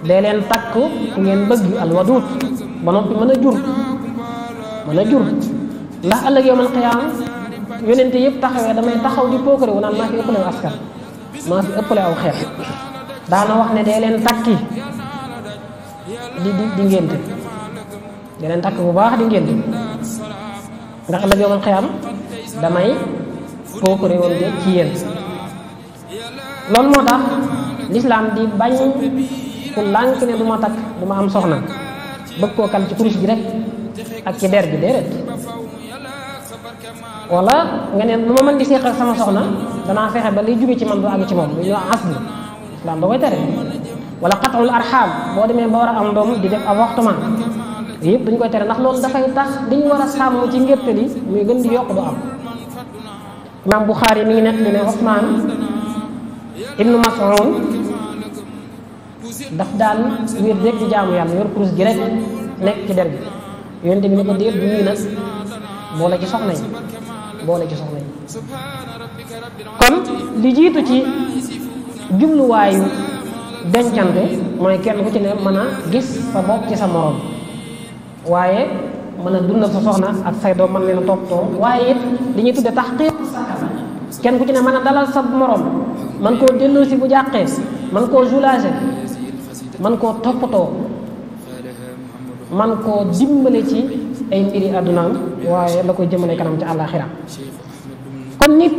dee leen takk ku ngeen bëgg alwaduut ba noppi mën a jur ndax ëllëg yawmal qiyaama yonente yëpp taxawee damay taxaw di pookare wu naan maa fi ëppale askan maa fi ëppale aw xeet daana wax ne dee leen takki di ngénte dee leen takk bu baax di ngénte ndax ëllëg yawmal qiyaama damay pookare woon de ci yéen loolu moo tax lislaam di bañ ku lànk ne du ma takk du ma am soxna bëgg koo kal ci kurus gi rek ak ci der gi déedéet wala nga ne lu ma mën di seeq ak sama soxna danaa fexe ba liy jóge ci man du àgg ci moom lu ñu asl lislaam da koy tere wala xatul arxaam boo demee ba war a am doom di def avortement yëpp dañu koy tere ndax loolu dafay tax liñ war a sàmm ci ngétte li muy gën di yokk du am imam Buxaari mi ngi nekk li ne Usmaan ibnu Mas'ud daf daan wér rek di jaamu yàlla yor kurus gi rek nekk ci der gi yonent bi ne ko déet bu ñuy nag boole ci soxna yi kon li jiitu ci jubluwaayu dencante mooy kenn ku ci ne mën a gis sa bopp ci sa morom waaye mën a dundal sa soxna ak say doom mën leen a toppatoo waaye it li ñuy tudde tahqiq kenn ku ci ne mën a dalal sa morom man koo delloosi bu jàqee man koo soulager man koo toppatoo man koo dimbale ci ay mbiri àddunaam waaye la koy jëmale kanam ci àllaaxira kon nit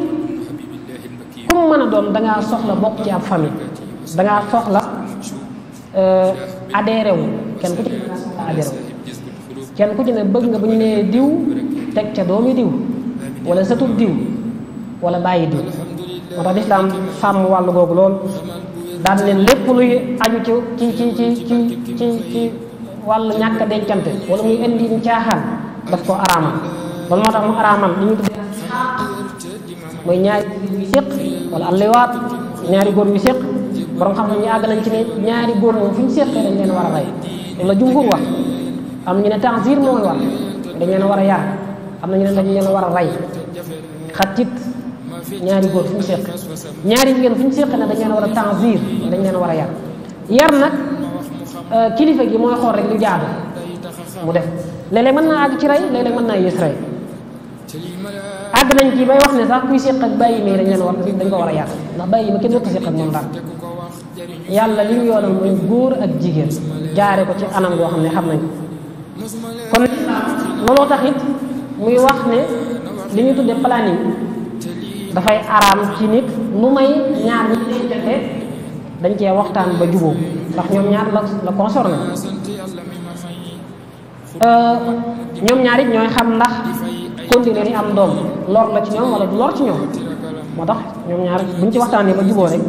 ku mu mën a doon dangaa soxla bokk ci ab famille dangaa soxla adhéré wu kenn ku ci ne soxla adhéré wu kenn ku ci ne bëgg nga bu ñu nee diw teg ca doomi diw wala satub diw wala bàyyi diw moo tax lislaam sàmm wàllu googu lool daan ne lépp luy aju ci wàllu ñàkk dencante wala muy indi caaxaan daf ko araamal loolu moo tax mu araamal li ñu tuddee mooy ñaari yu séq wala alliwaat ñaari góor yu séq borom xam ñu àgg nañ ci ne ñaari góor moom fu ñu séqee dañ leen war a rey loolu la jumhur wax am ñu ne tanzir mooy war dañ leen war a yar am na ñu ne dañ leen war a rey xatit ñaari góor fu ñu séq ñaari jigéen fu ñu séq ne dañ leen war a tanzir dañ leen war a yar nag kilifa gi mooy xool rek lu jaadu mu def léeg-léeg mën naa àgg ci rey léeg-léeg mën naa yées rey àgg nañ ci bay wax ne sax kuy séq ak bàyyi ma dañ leen war dañ ko war a yar ndax bàyyi ma kenn du ko séq ak moom daal yàlla li ñu yoonal mooy góor ak jigéen jaare ko ci anam goo xam ne xam nañ kon looloo tax it muy wax ne li ñu tudde planning dafay araam ci nit nu may ñaar ñi dencante dañ cee waxtaan ba jubóo ndax ñoom ñaar la concerné ñoom ñaar it ñooy xam ndax continuer yi am doom lor la ci ñoom wala du lor ci ñoom moo tax ñoom ñaar buñ ci waxtaanee ba juboo rek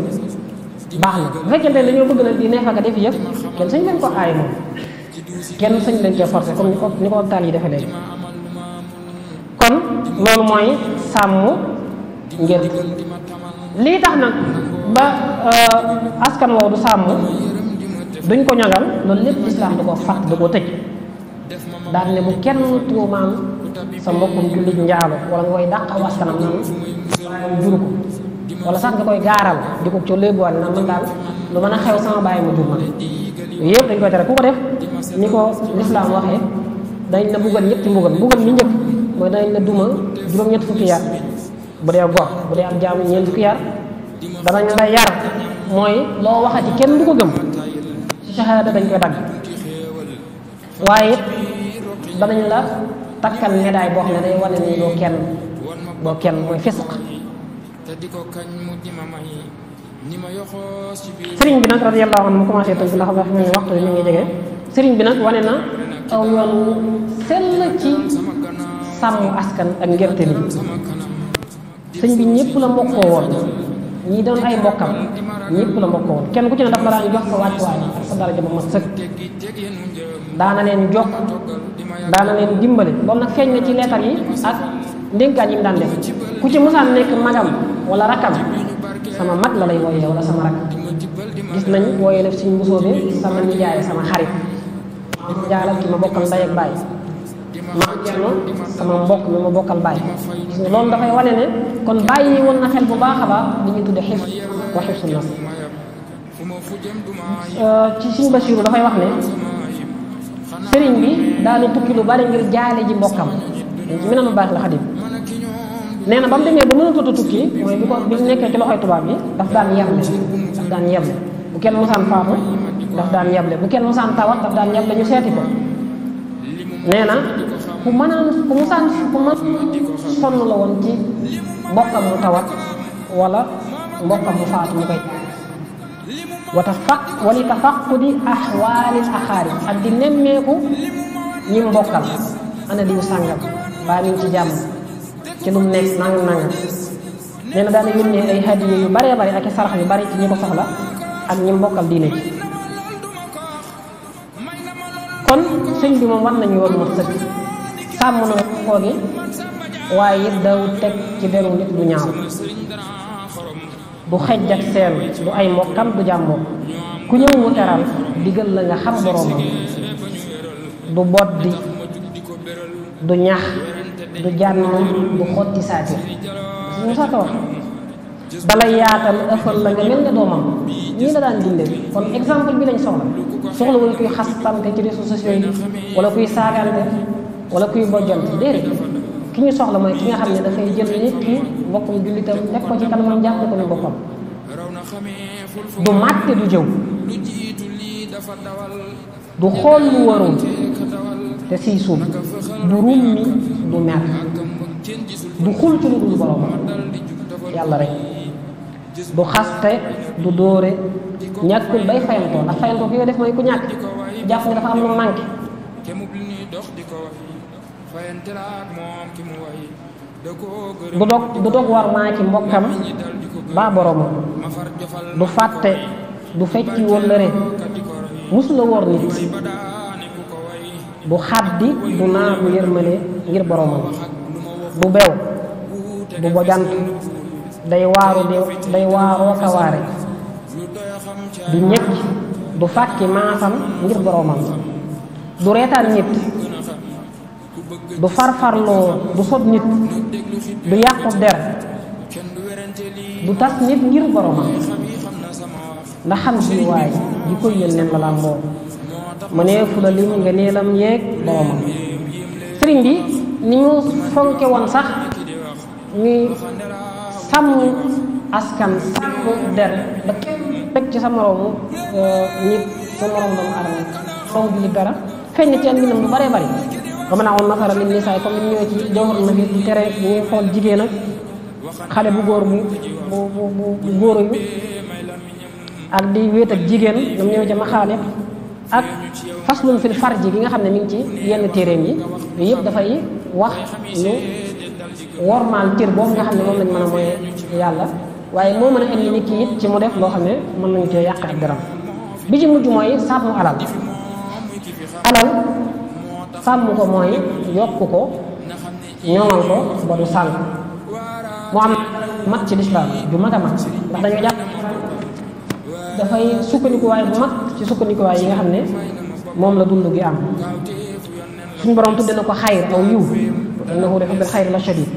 baax na. bu fekkente ne dañoo bëgg nag di neex ak def yëf kenn sañ leen ko aay moom kenn sañ leen cee forcé comme ni ko taal yi defee léegi. kon loolu mooy sàmm ngir lii tax nag ba askan woowu du sàmm duñ ko ñagal loolu lépp lislaam da ko fàtt da ko tëj daal ne bu kenn tuumaal sa mbokkum jullit njaalo wala nga koy dàqaw askanam naan juru ko wala sax nga koy gaaral di ko co léebuwaat naan man daal lu mën a xew sama bàyyi ma jur ma yooyu yëpp dañ koy tere ku ko def ni ko lislaam waxee dañ la buggal ñetti mbugal mbugal mi njëkk mooy dañ la duma juróom-ñett fukki yar bu dee gor bu dee am jaamu ñeent fukki yar danañ la yar mooy loo waxati kenn du ko gëm ci shahada dañ koy dagg waaye it danañ la takkal médaille boo xam ne day wane ni doo kenn mooy fisq. sëriñ bi nag radiyallahu anhu mu commencé tënk ndax dafa mel ni waxtu bi mi ngi jege sëriñ bi nag wane na aw yoon sell ci sàmm askan ak ngerte li sëñ bi ñëpp la mbokkoo woon ñi doon ay mbokkam ñëpp la mbokkoo woon kenn ku ci ne dafa daan jox sa wàccuwaay ak sa daraja ba mat sëkk daana leen jokk daana leen dimbale loolu nag feeñ na ci leetar yi ak ndénkaan yi mu daan def ku ci musaan nekk magam wala rakkam sama mag la lay wooyee wala sama rakk gis nañ wooyee def suñ mbusóobe sama nijaay sama xarit jaalal ki ma bokkal ndey ak baay maa Cerno sama mbokk mi ma bokkal baay gis nga loolu dafay wane ne kon bàyyi woon na xel bu baax a baax li ñuy tudde xif wa xifsu nas ci suñ Basiiru dafay wax ne sëriñ bi daana tukki lu bari ngir jaale ji mbokkam ci mi nanu baax la xadim nee na ba mu demee ba mënatut a tukki mooy bi ñu nekkee ci loxoy tubaab yi daf daan yeble bu kenn musaan faatu daf daan yeble bu kenn musaan tawat daf daan yeble ñu seeti ko nee na ku mën sonn la woon ci mbokkam mu tawat wala mbokkam mu faatu mu koy wali tafaqudi ahwaalil axaarib ak di nemmeeku ñi mbokkal ana diw sàngam baa ñu ci jàmm ci lu mu nekk nangam nee na daana yónnee ay hadiya yu baree bari ak i sarax yu bari ci ñi ko soxla ak ñi mbokkal diine ci kon sëñ bi moom war nañu yoon ma sëkk sàmm na koo gi waaye it daw teg ci deru nit du ñaaw du xejj ak seen du ay mbokkam du jàmmoo ku ñëw mu teral digal la nga xam boroomam du boddi du ñax du jànnoom du xotti saatir ñu sa ko wax dalay yaatal ëffal la nga mel ne doomam ñii la daan dundee kon exemple bi lañ soxla wuñ kuy xastante ci réseaux sociaux yi wala kuy saagante wala kuy bojjante déedéet ki ñu soxla mooy ki nga xam ne dafay jël nit ki mbokkum jullitam teg ko ci kanamam jàpp ko ni boppam du màtte du jëw du xool lu warul te siy suub du rummi du mer du xul ci lu dul borom yàlla rek du xaste du dóore ñàkkul bay fayantoo ndax fayantoo ki nga def mooy ku ñàkk jàpp ne dafa am lu manqué du dog war maa ci mbokkam baa boromam du fàtte du fecci wóllëre mus la wor nit du xaddi du naagu yërmale ngir boromam du bew du bojant day waaroo kawaare du ñëkk du fàkki maasam ngir boromam du reetaan nit du farfarloo du sot nit du yàqu der du tas nit ngir boromam ndax xam si waay di koy yéen nen la làmboo mëneefu la lim nga neelam yeeg boromam sëriñ bi ni ñu fonke woon sax ñuy sàmm askan sàmm der ba kenn teg ci sa moroomu nit sa moroom doomu adama song bi li dara feeñ na ci am mbindam lu baree bari ba mën a woon nasara li nisaay comme ni ñëwee ci jawhar na fi di tere ñuy xool jigéen ak xale bu góor bu góor yu ak di wéet ak jigéen ñoom ñëwee ca maxaale ak faslun fil farji gi nga xam ne mi ngi ci yenn téeréem yi yooyu yëpp dafay wax lu wormaal cër boobu nga xam ne moom lañ mën a mooy yàlla waaye moo mën a indi nit ki it ci mu def loo xam ne mën nañu cee yàq ak deram bi ci mujj mooy sàmm alal sàmm ko mooy yokk ko ñoŋal ko ba du sànq mu am mat ci lislaam ju mag a mag ndax dañoo jàpp dafay sukkandikuwaay bu mag ci sukkandikuwaay yi nga xam ne moom la dund gi am suñu borom tudde na ko xayr aw yiw innahu li hubbil xayri la shadid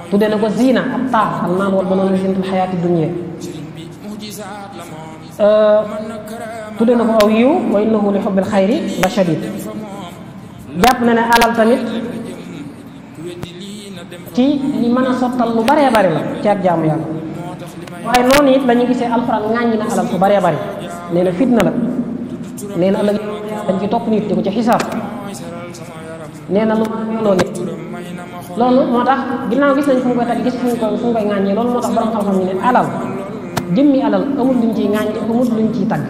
tudde na ko zina ab taar al maal wal banuuna zinatul xayaati dunya tudde na ko aw yiw wa innahu li hubbil xayri la shadid jàpp na ne alal tamit ci li mën a sottal lu baree bari la ci ak jaamu yàlla waaye noonu it la ñu gisee alxuraan ŋàññi na alal fu baree bari nee na fitna la nee na ëllëg dañ ci topp nit di ko ci xisaab nee na lu yooloo nit loolu moo tax ginnaaw gis nañ fu mu koy tag gis fu mu koy ŋàññee loolu moo tax borom xam-xam ñu ne alal jëmmi alal amul luñ ciy ŋàññee amul luñ ciy tagg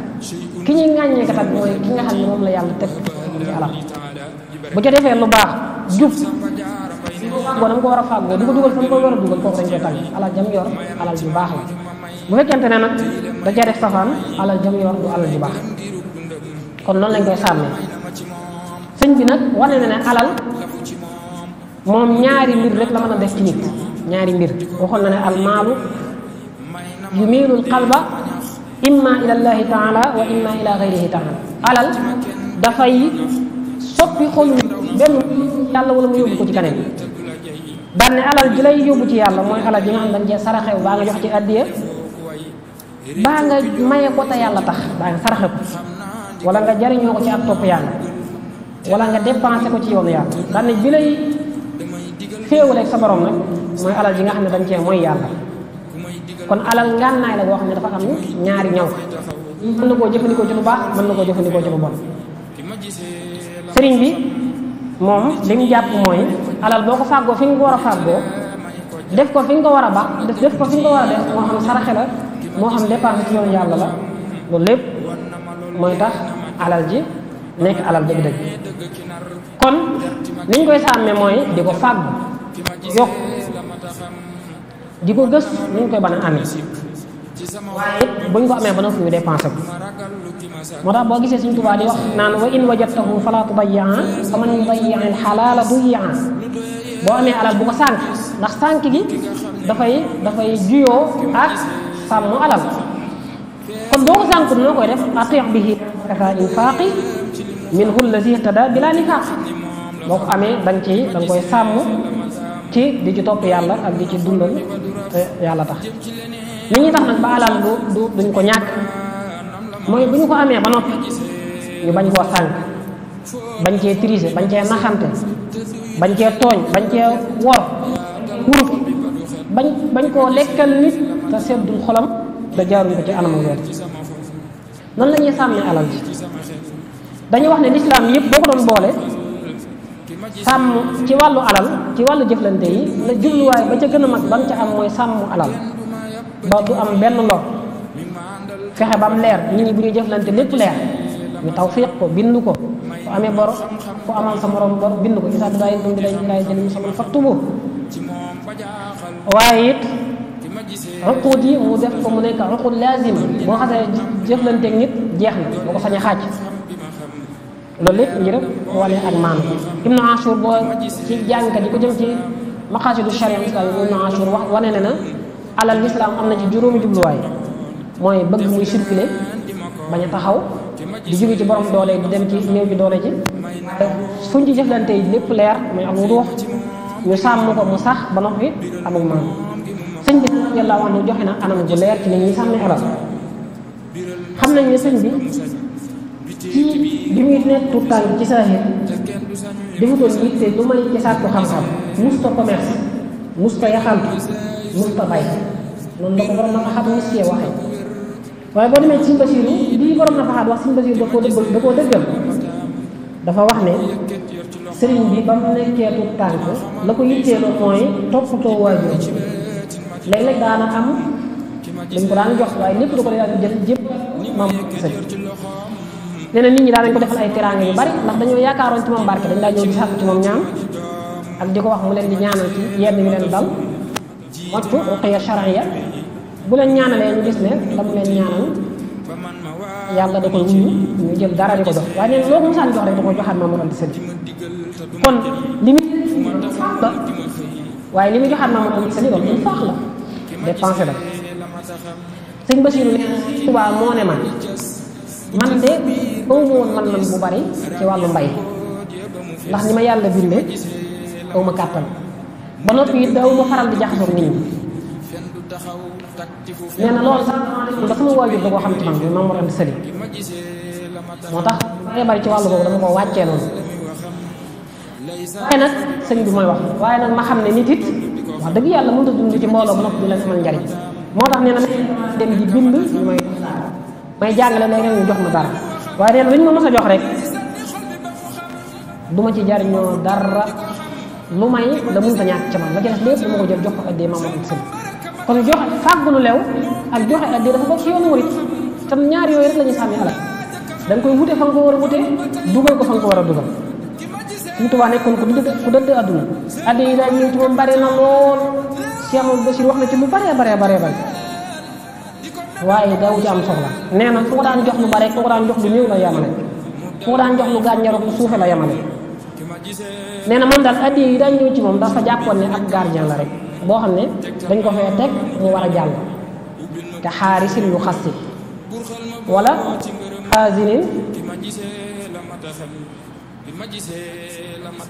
ki ñuy ŋàññee ka tagg mooy ki nga xam ne moom la yàlla teg ci alal bu ca defee lu baax jub fàggoo dama ko war a fàggoo di ko dugal fa mu ko war a dugal kooku dañ koy tàgg alal jam yor alal ju baax la bu fekkente ne nag da cee def safaan alal jam yor du alal ju baax kon noonu lañ koy sàmmee sëñ bi nag wane na ne alal moom ñaari mbir rek la mën a def ci nit ñaari mbir waxoon na ne almaalu yumiilul qalba imma ila llahi taala wa imma ila gayrihi taala alal dafay soppi xolu benn yàlla wala mu yóbbu ko ci keneen daan ne alal ji lay yóbbu ci yàlla mooy alal ji nga xam dañ cee saraxew baa nga jox ci addiya baa nga maye ko te yàlla tax baa nga saraxe ko wala nga jariñoo ko ci ak topp yàlla wala nga dépensé ko ci yoonu yàlla daan ne bi lay féewaleeg sa borom nag mooy alal ji nga xam ne dañ cee mooy yàlla kon alal ngànnaay la boo xam ne dafa am ñaari ñaw mën na koo jëfandikoo ci lu baax mën na koo jëfandikoo ci lu bon sëriñ bi moom li mu jàpp mooy alal boo ko fàggoo fi nga ko war a fàggoo def ko fi nga ko war a baax def ko fi nga ko war a def moo xam saraxe la moo xam dépense ci yoonu yàlla la loolu lépp mooy tax alal ji nekk alal dëgg-dëgg kon ni ñu koy sàmmee mooy di ko fàggu yokk di ko gës ni ñu koy ban a amee waaye buñ ko amee ba noppi ñu dépensé ko moo tax boo gisee Sëriñ Tuubaa di wax naan wa in wajadtahu fala tudayyi'an fa man yudayyi' al xalaala duyyi'a boo amee alal bu ko sànq ndax sànq gi dafay juyoo ak sàmm alal kon boo ko sànqut noo koy def ati' bihi kafa infaaqi minhu allazi ihtada bila nifaaq boo ko amee da nga koy sàmm ci di ci topp yàlla ak di ci dundal te yàlla tax li ñuy tax nag ba alal duñ ko ñàkk mooy bu ñu ko amee ba noppi ñu bañ koo sànq bañ cee triser bañ cee naxante bañ cee tooñ bañ cee wor wuruf bañ koo lekkal nit te seddul xolam da jaaruñ ko ci anam weer noonu la ñuy sàmmee alal ji dañuy wax ne lislaam yëpp boo ko doon boole sàmm ci wàllu alal ci wàllu jëflante yi la jubluwaay ba ca gën a mag ban ca am mooy sàmm alal ba du am benn lor fexe ba am leer nit ñi bu ñuy jëflante lépp leer ñu tawfiq ko bind ko ku amee bor ku amal sa morom bor bind ko isa bidayin dum bi day laay jël musamman faktubu waaye it uquud yi mu def ko mu nekk uquud lazima boo xasee jëflanteeg nit jeex na boo ko sañ a xaaj loolu lépp ngir wane ak maanu Ibnu Ashur boo ci jàngkat yi ko jëm ci maqaasidu sharia islam Ibnu Ashur wax wane ne na alal lislaam am na ci juróomi jubluwaay mooy bëgg muy circuler bañ a taxaw di jóge ci borom doole di dem ci néew ji doole ji fuñ ci jëflante yi lépp leer muy am wuduux ñu sàmm ko mu sax ba noppi amul maanu sëñ bi yàlla wax ne joxe na anam gu leer ci nit ñi sàmmi alal xam nañ ne sëñ bi ci bi muy nekk tout tànk ci saahir defutoon yitte lu may ci sàkku xam-xam musta commerce musta yaxantu musta bay noonu la ko borom na faxaat misiyee waxee waaye boo demee ci Sëñ Basiiru lii borom na faxaat wax Sëñ Basiiru da koo dëggal dafa wax ne sëriñ bi ba mu nekkee tout tànk la ko yitteeloo mooy toppatoo waajur léeg-léeg daana am dañ ko daan jox waaye lépp da ko daan jël jëpp maam sëñ nee na nit ñi daan nañ ko defal ay teraanga yu bari ndax dañoo yaakaaroon ci moom barke dañ daa ñëw di sàkku ci moom ñaan ak di ko wax mu leen di ñaanal ci yenn yu leen dal moccu ruqya shar'iyya bu leen ñaanalee ñu gis ne dama leen ñaanal yàlla da koy wuyu ñu jël dara di ko jox waaye neen loo ko mosaan jox rek da koy joxaat Maam Mor Anta Sali kon li muy waaye li muy joxaat Maam Mor Anta Sali loolu ñu faax la dépensé la sëñ Basiru ne Tuubaa moo ne man de awma woon man bu bari ci wàllu mbay ndax ni ma yàlla bindee awma kàttan ba noppi it awma faral di jaxasoo nit ñi nee na loolu sax ba sama waajur da koo xam ci man bi Maam Mor Anta Sali moo tax bari bari ci wàllu boobu dama ko wàccee noonu waaye nag sëñ bi mooy wax waaye nag ma xam ne nit it wax dëgg yàlla mënut a dund ci mbooloo ba noppi du leen amal njariñ moo tax nee na dem di bind ñu may jàngale léegi ñu jox ma dara waaye nee na lu ñu ma mës a jox rek du ma ci jariñoo dara lu may la mënut a ñàkk ci man la ci def lépp dama ko jël jox ko addee Maam Mor Anta Sali kon joxe fàggu lu leew ak joxe addee dafa bokk ci yoonu murit tam ñaar yooyu rek la ñuy sàmmi alal da nga koy wute fa nga ko war a wute dugal ko fa nga ko war a dugal Sëñ Tuubaa nekkoon ku dëdd àdduna addee yi daal ñëw ci moom bari na lool Cheikh Mamadou Bachir wax na ci lu bare waaye daw ci am soxla nee na fu ko daan jox lu bare fu ko daan jox lu néew la yamale fu ko daan jox lu gànjaroog lu suufe la yamale nee na moom daal addiya yi daan ñëw ci moom dafa jàppoon ne ab gardien la rek boo xam ne dañ ko fee teg mu war a jàll te xaarisin yu xasti wala xaasinin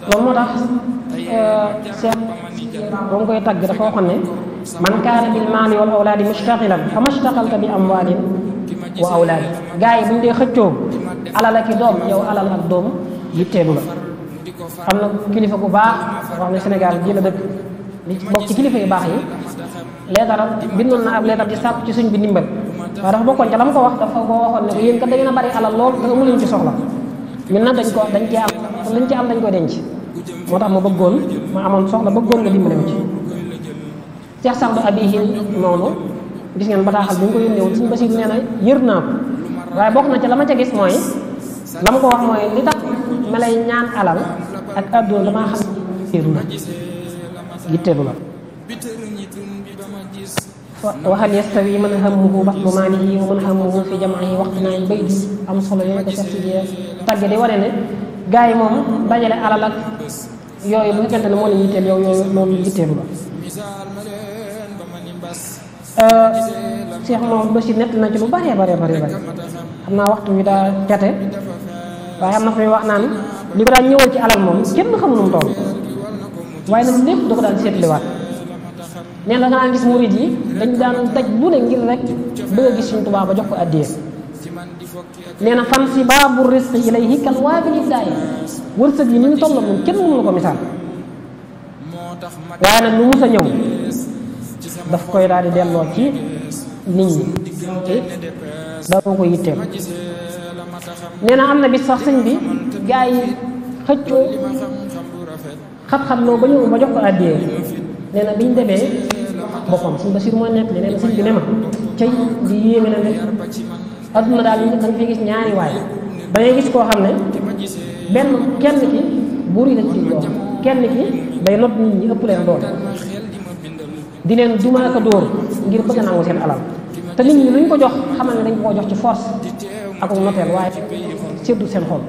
loolu moo tax Cheikh ba mu koy tagg dafa waxoon ne man kaana bil maali wal awlaadi mushtaqilan fa mashtaqalta bi amwaalin wa awlaadi gaa yi bu ñu dee xëccoo alal ak i doom yow alal ak doom yitteelu la am na kilifa bu baax wax ne Sénégal ji la dëkk li bokk ci kilifa yu baax yi leetaram bindoon na ab leetar ci sàkku ci suñ bi ndimbal waaye dafa bokkoon ca la mu ko wax dafa ko waxoon ne ko yéen kat da ngeen a bari alal lool te amu leen ci soxla ñun nag dañ ci am dañ koy denc moo tax ma bëggoon ma amoon soxla bëggoon nga dimbale ma ci Cheikh Saxdu Abihi noonu gis ngeen bataaxal bi ñu ko yónnee woon Sëñ Basiru nee na yër naa ko waaye bokk na ca la ma ca gis mooy la ma ko wax mooy li tax ma lay ñaan alal ak àdduna damaa xam yitteelu la wa hal yastawi man hammuhu batlu maalihi wa man hammuhu fi jam'ihi waqtinaa bay di am solo yooyu ko Cheikh si tàgge di wane ne gars yi moom dajale alal ak yooyu bu fekkente ne moo leen yitteel yow yooyu loolu yitteelu la Cheikh Mamadou Bachir nett na ci lu bare xam naa waxtu wi daa jate waaye am na fay wax naan li ko daan ñëwal ci alal moom kenn xamul nu mu toll waaye nag lépp da ko daan seetliwaat nee na nga naan gis murid yi dañ daan daj lu ne ngir rek bëgg a gis Sëñ Tuubaa ba jox ko addiya nee na fan si baabu risqi ilayhi kal waabili daay wërsëg yi ni ñu toll moom kenn mënu la ko misaal waaye nag lu mus a ñëw daf koy daal di delloo ci nit ñi ci dama ko yitteel nee na am na bis sax sëñ bi gaa yi xëccoo xat-xat loo ba ñëw ba jox ko àddiyee nee na biñ demee boppam Sëñ Basiru moo nekk nee na sëñ bi ne ma cay di yéeme na ne adduna daal da nga fay gis ñaari waay da ngay gis koo xam ne kenn ki buur yi la ci doon kenn ki day not nit ñi ëpp leen doole di leen dumaaka dóor ngir bëgg a nangu seen alal te nit ñi luñ ko jox xamal ne dañ ko jox ci force ak noteel waaye seddu seen xol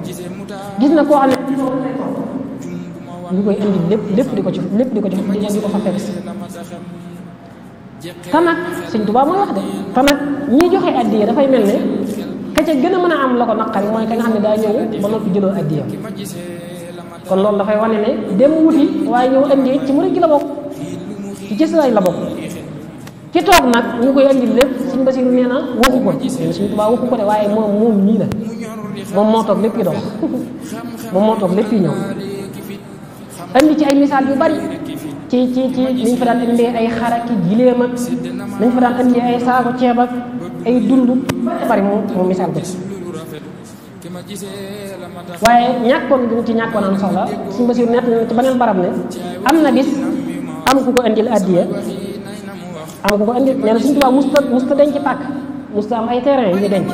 gis na koo xam ne ñu koy indi lépp di ko ci fa fekk si te nag Sëñ Tuubaa mooy wax de te nag ñi joxe addiya dafay mel ne ka ca gën a mën a am la ko naqari mooy ka nga xam ne daa ñëw ba noppi jëloo addiya kon loolu dafay wane ne dem wuti waaye ñëw indi ci murid gi la bokk ci cëslaay la bokk ki toog nag ñu koy indi lépp Sëñ Basiru nee na waxu ko Sëñ Tuubaa waxu ko de waaye moom nii la moom moo toog lépp yi dox moom moo toog lépp yi ñëw indi ci ay misaal yu bari ci niñ fa daan indee ay xara ki giléem ak niñ fa daan indee ay saako ceeb ak ay dund bari mu misaal ko waaye ñàkkoon gi mu ci ñàkkoon am soxla Sëñ Basiru nett na ci beneen barab ne am na bis am ku ko indil addiya am ku ko indil nee na Sëñ Tuubaa musta denc pàkk musta am ay terrain yu ñu denc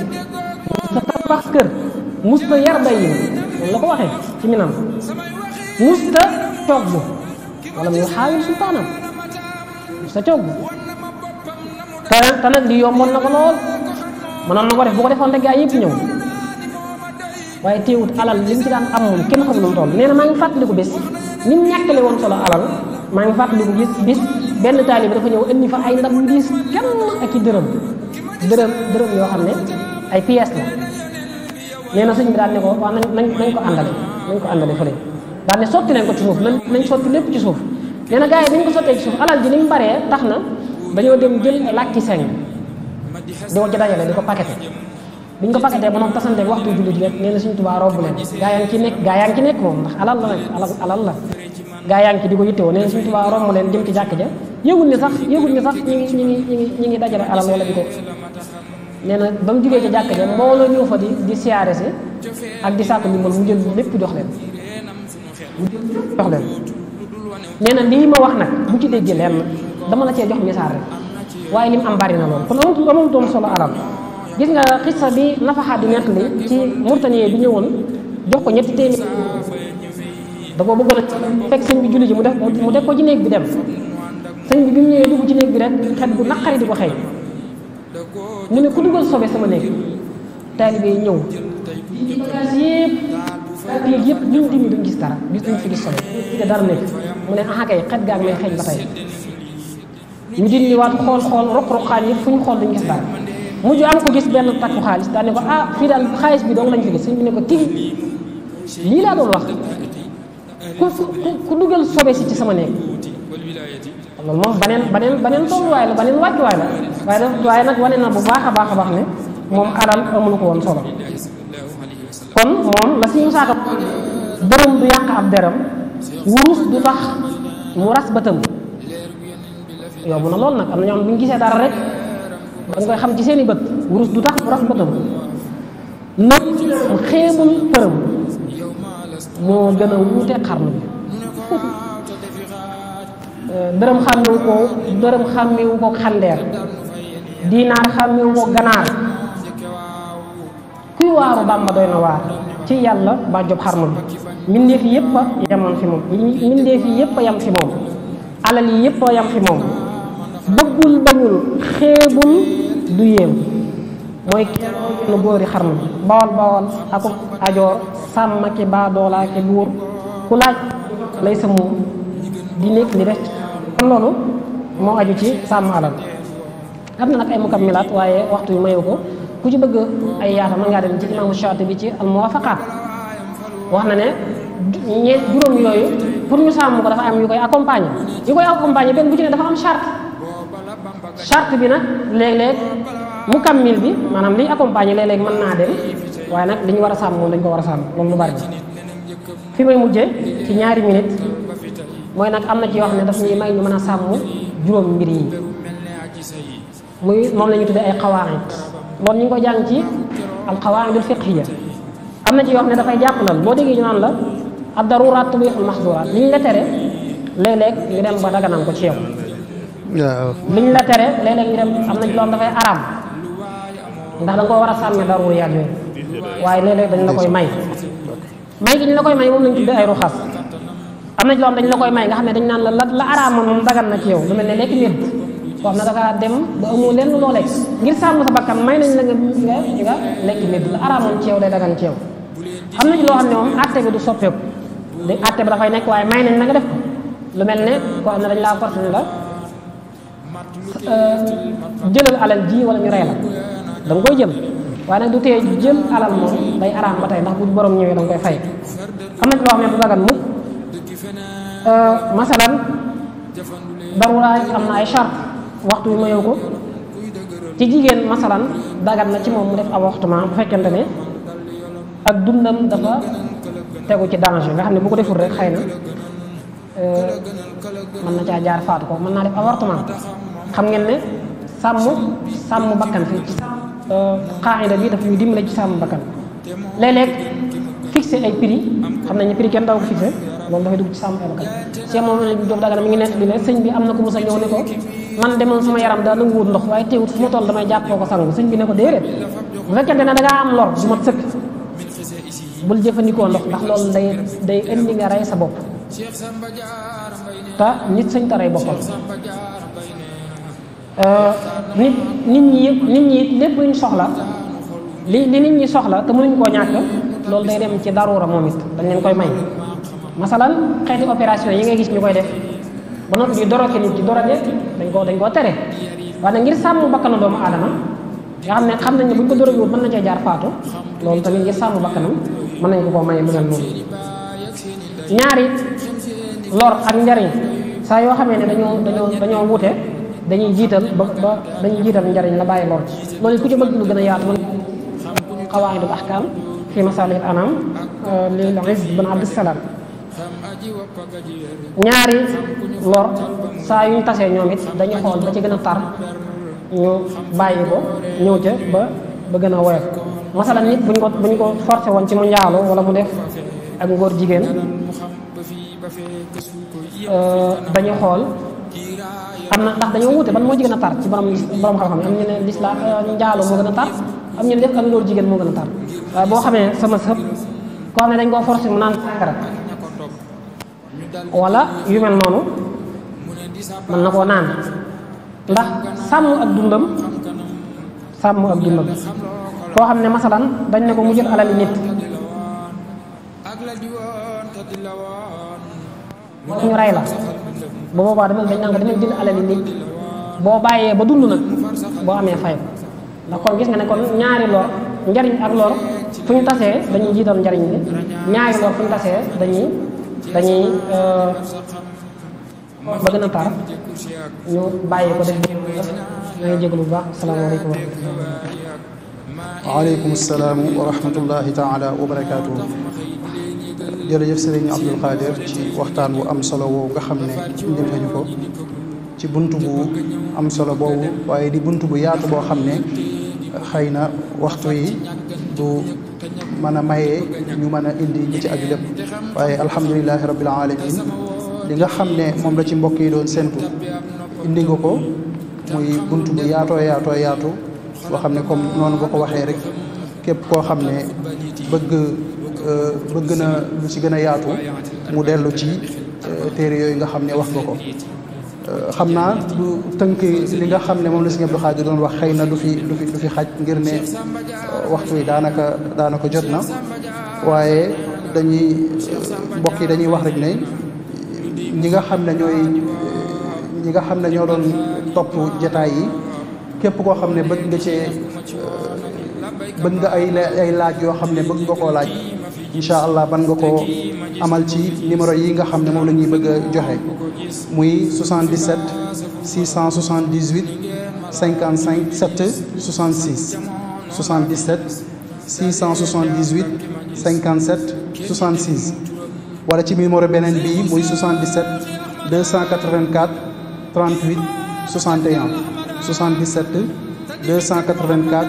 musta tabax kër musta yar bay yi loolu la ko waxee ci minam musta togg wala muy xaawil sultaanam sa cogg te nag li yomboon na ko lool mënoon na ko def bu ko defoon rek gaa yëpp ñëw waaye teewut alal li mu ci daan am moom kenn xamul lu mu toll. nee na maa ngi fàttaliku bés ni mu ñàkkale woon solo alal maa ngi fàttaliku bis benn taalibe dafa ñëw indi fa ay ndab yu diis kenn ak i dërëm yoo xam ne ay pièces la. nee na sëñ bi daal ne ko waaw nañ ko àndale fële daal ne sotti leen ko ci suuf nañ sotti lépp ci suuf. nee na gars yi dañ ko sottee ci suuf alal ji ni mu baree tax na dañoo dem jël làkki seng di ko ci dajale di ko paqueté bi ñu ko paqueté ba noonu tasante waxtu julli ji rek nee na Sëñ Tuubaa robb leen gaa yaa ngi ci nekk moom ndax alal la nag alal la gaa yaa ngi ci di ko yittewoo nee na Sëñ Tuubaa romb leen jëm ci jàkk ja yëgul ni sax ñi ngi dajale alal wala di ko nee na ba mu jógee ci jàkk ja mbooloo ñëw fa di siyaare si ak di sàkku ndimbal mu jël lépp jox leen nee na lii ma wax nag bu ci déggee lenn dama la cee jox misaal rek waaye li mu am bari na loolu kon amutoon solo alal. gis nga xissa bi Nafaxaat di nettali ci Mauritanie bi ñëwoon jox ko ñetti téeméer da ko bëggoon a fekk sëñ bi julli ji mu def ko ci néeg bi dem sëñ bi mu ñëwee dugg ci néeg bi rek xet bu naqari di ko xëy mu ne ku dugal sobe sama néeg taalibe yi ñëw yëpp ñu dimi duñ gis dara duñ fi gis sobe te dara nekk mu ne aha kay xet gaag may xeeñ ba tey ñu dindi waat xool roq-roqaan yëpp fu ñu xool duñ gis dara mujj am ko gis benn takku xaalis daal ne ko fii daal xaalis bi dong lañ fi gis sëñ bi ne ko tig lii laa doon wax ku dugal sobe si ci sama néeg loolu moom baneen tolluwaay la baneen wàccuwaay la waaye nag wane na bu baax a baax ne moom alal amul ko woon solo kon moom la si mu saaka dërëm du yàq ab deram wurus du tax mu ras bëtam yomb na lool nag am na ñoom bu ñu gisee dara rek dañ koy xam ci seeni bët wurus du tax mu ras bëtam nag mu xeebul përëm moo gën a wuute xarnu bi dërëm xàmmewu ko xandeer diinaar xàmmewu ko ganaar kuy waaru Bàmba doy na waar ci yàlla ba job xarnu bi mbindeef yi yëpp a yamoon fi moom mbindeef yi yëpp a yam fi moom alal yi yëpp a yam fi moom bëggul bañul xeebul du yéem mooy kenn góori xarnu bi bawal ak ajoor sàmm ki baadoola ki buur ku laaj lay sa moom di nekk li def kon loolu moo aju ci sàmm alal am na nag ay mukammilaat waaye waxtu yu mayu ko ku ci bëgg ay yaata mën ngaa dem ci imaamu Shaatibi ci al muwaafaqaat wax na ne juróom yooyu pour ñu sàmm ko dafa am yu koy accompagner benn bu ci ne dafa am charte bi nag léeg-léeg mukammil bi maanaam liy accompagner léeg-léeg mën naa dem waaye nag li ñu war a sàmm moom dañu ko war a sàmm loolu lu bari fi may mujjee ci ñaari minute mooy nag am na ci yoo xam ne daf ñuy may ñu mën a sàmm juróom mbir yi muy moom la ñu tuddee ay qawaid loolu ñu ngi ko jàng ci al qawaidul fiqhiyya am na ci yoo xam ne dafay jàppalal boo déggee ñu naan la ad daruraat tubihul mahdurat li ñu la tere léeg-léeg ñu dem ba daganam ko ci yow liñ la tere léeg-léeg ñu dem am na ci loo xam dafay araam ndax da nga koo war a sàmme daruriyaat yooyu waaye léeg-léeg dañ la koy may gi ñu la koy may moom lañ tuddee ay ruxas am na ci loo xam dañ la koy may nga xam ne dañ naan la araamoon moom dagan na ci yow lu mel ne lekk médd koo xam ne da ngaa dem ba amoo lenn loo lekk ngir sàmm sa bakkan may nañ la nga lekk médd la araamoon ci yow day dagan ci yow am na ci loo xam ne moom àtte bi du soppeeku di àtte bi dafay nekk waaye may nañ la nga def ko lu mel ne koo xam ne dañ laa forcé la jëlal alal ji wala ñu rey la da nga koy jël waaye nag du tee jël alal moom day araam ba tey ndax bu borom ñëwee da nga koy fay am na ci loo xam ne du dagan mukk masalan daruraay am na ay charte waxtu bi mayoo ko ci jigéen masalan dagan na ci moom mu def avortement bu fekkente ne ak dundam dafa tegu ci danger nga xam ne bu ko deful rek xëy na mën na caa jaar faatu ko mën naa def avortement xam ngeen ne sàmm bakkan fii ci qaida bi daf ñuy dimbale ci sàmm bakkan léeg-léeg fixé ay prix xam nañ ne prix kenn daw ko fixé loolu dafay dugg ci sàmm ay bakkan si moom ne Jóob Dagana mi ngi nekk bi ne sëñ bi am na ko mos a ñëw ne ko man demoon sama yaram daa nanguwut ndox waaye teewut fu ma toll damay jàppoo ko sangu sëñ bi ne ko déedéet bu fekkente ne da ngaa am lor bu mat sëkk bul jëfandikoo ndox ndax loolu day indi nga rey sa bopp te nit sëñ ta rey boppam nit ñi lépp luñ soxla li nit ñi soxla te mënuñ koo ñàkk loolu day dem ci daruura moom it dañ leen koy may. masalan xeeti opération yi ngay gis ñu koy def ba noppi di doroke nit ci doroke dañ koo tere waaye nag ngir sàmm bakkanu doomu aadama nga xam nañ ne buñ ko dorogewut mën na cee jaar faatu loolu tamit ngir sàmm bakkanam mën nañ ko koo maye lu mel noonu. ñaari lor ak njariñ saa yoo xamee ne dañoo wute dañuy jiital njariñ la bàyyi lor loolu ku ci bëgg lu gën a yaatu qawaa'idul ahkaam fi masaalihil anaam lil Izz bin Abdissalaam. ñaari lor saa yuñ tasee ñoom it dañuy xool ba ci gën a tar ñu bàyyi ko ñëw ca ba gën a woyof. masalan nit buñ ko forcé woon ci mu njaalo wala mu def ak ngóor jigéen dañuy xool am na ndax dañoo wute ban moo ci gën a tar ci borom xam-xam am ñu ne lislaam njaalo moo gën a tar am ñu ne def ak ngóor jigéen moo gën a tar waaye boo xamee sama sëb koo xam ne dañ koo forcé mu naan sàngara wala yu mel noonu mën na koo naan ndax sàmm ak dundam koo xam ne masalan dañ ne ko mu jël alali nit ñu rey la bu boobaa dañ naan ko dama jël alali nit boo bàyyee ba dund nag boo amee fay ndax kon gis nga ne kon ñaari lor njariñ ak lor fu ñu tasee dañuy jiital njariñ li ñaari lor fu ñu tasee dañuy ba gën a tar ñu bàyyi ko def na ngi jégalu bu baax asalaamaaleykum wa rahmatulah. waaleykum salaam wa rahmatullahi taala wa barakaatu. jërëjëf sëriñ Abdul Xaadir ci waxtaan bu am solo woowu nga xam ne indil nañu ko ci bunt bu am solo boobu waaye di bunt bu yaatu boo xam ne xëy na waxtu yi du mën a maye ñu mën a indi ñi ci aju lépp waaye alhamdulilahi rabbil alamin li nga xam ne moom la ci mbokk yi doon séntu indi nga ko muy bunt bu yaatoo yaatu boo xam ne comme noonu nga ko waxee rek képp koo xam ne bëgg na lu ci gën a yaatu mu dellu ci téere yooyu nga xam ne wax nga ko xam naa du tënk li nga xam ne moom la Sëriñ Abdou Khadre doon wax xëy na du fi xaj ngir ne waxtu yi daanaka jot na waaye mbokk yi dañuy wax rek ne ñi nga xam ne ñoo doon topp jataay yi képp koo xam ne bëgg nga ay laaj yoo xam ne bëgg nga koo laaj incha allah ban nga koo amal ci numéro yi nga xam ne moom la ñuy bëgg a joxe muy 77 678 55 7 66 77 678 57 66 wala ci numéro beneen bii muy 77 284 38 61 77 284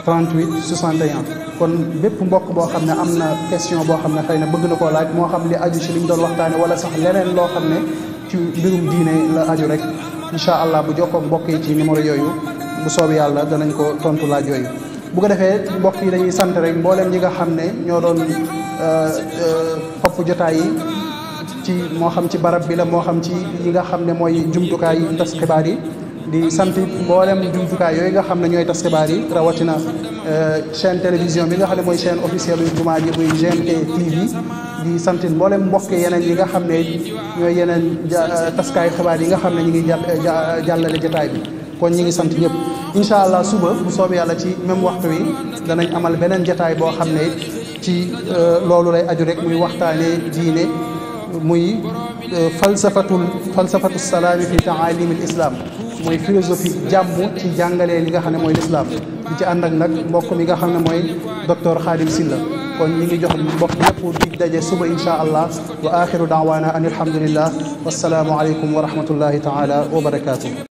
38 61 kon bépp mbokk boo xam ne am na question boo xam ne xëy na bëgg na koo laaj moo xam li aju ci li ñu doon waxtaane wala sax leneen loo xam ne ci mbirum diine la aju rek incha allah bu jokkoo mbokk yi ci numéro yooyu bu soob yàlla danañ ko tontu laaj yooyu. bu ko defee mbokk yi dañuy sant rek mbooleem ñi nga xam ne ñoo doon topp jotaay yi ci moo xam ci barab bi la moo xam ci yi nga xam ne mooy jumtukaay yi tas xibaar yi. di sant mboolem jumtukaay yooyu nga xam ne ñooy tas xibaar yi rawatina chaîne télévision bi nga xam ne mooy chaîne officielle yu jumaa ji muy GMT TV di sant mboolem mbokk yeneen yi nga xam ne ñooy yeneen taskaayu xibaar yi nga xam ne ñu ngi jàllale jotaay bi kon ñi ngi sant ñëpp incha allah suba bu soobee yàlla ci même waxtu wi danañ amal beneen jotaay boo xam ne ci loolu lay aju rek muy waxtaanee diine muy falsafatu salaami fi taalimil islam mooy philosophie jàmm ci jàngalee li nga xam ne mooy lislaam di ci ànd ak nag mbokk mi nga xam ne mooy docteur Khadim Sylla kon ñi ngi jox mbokk yëpp di daje suba insha allah wa axiru daawaana an alhamdulillah wassalaamu aleykum wa rahmatullahi taala wa barakaatu.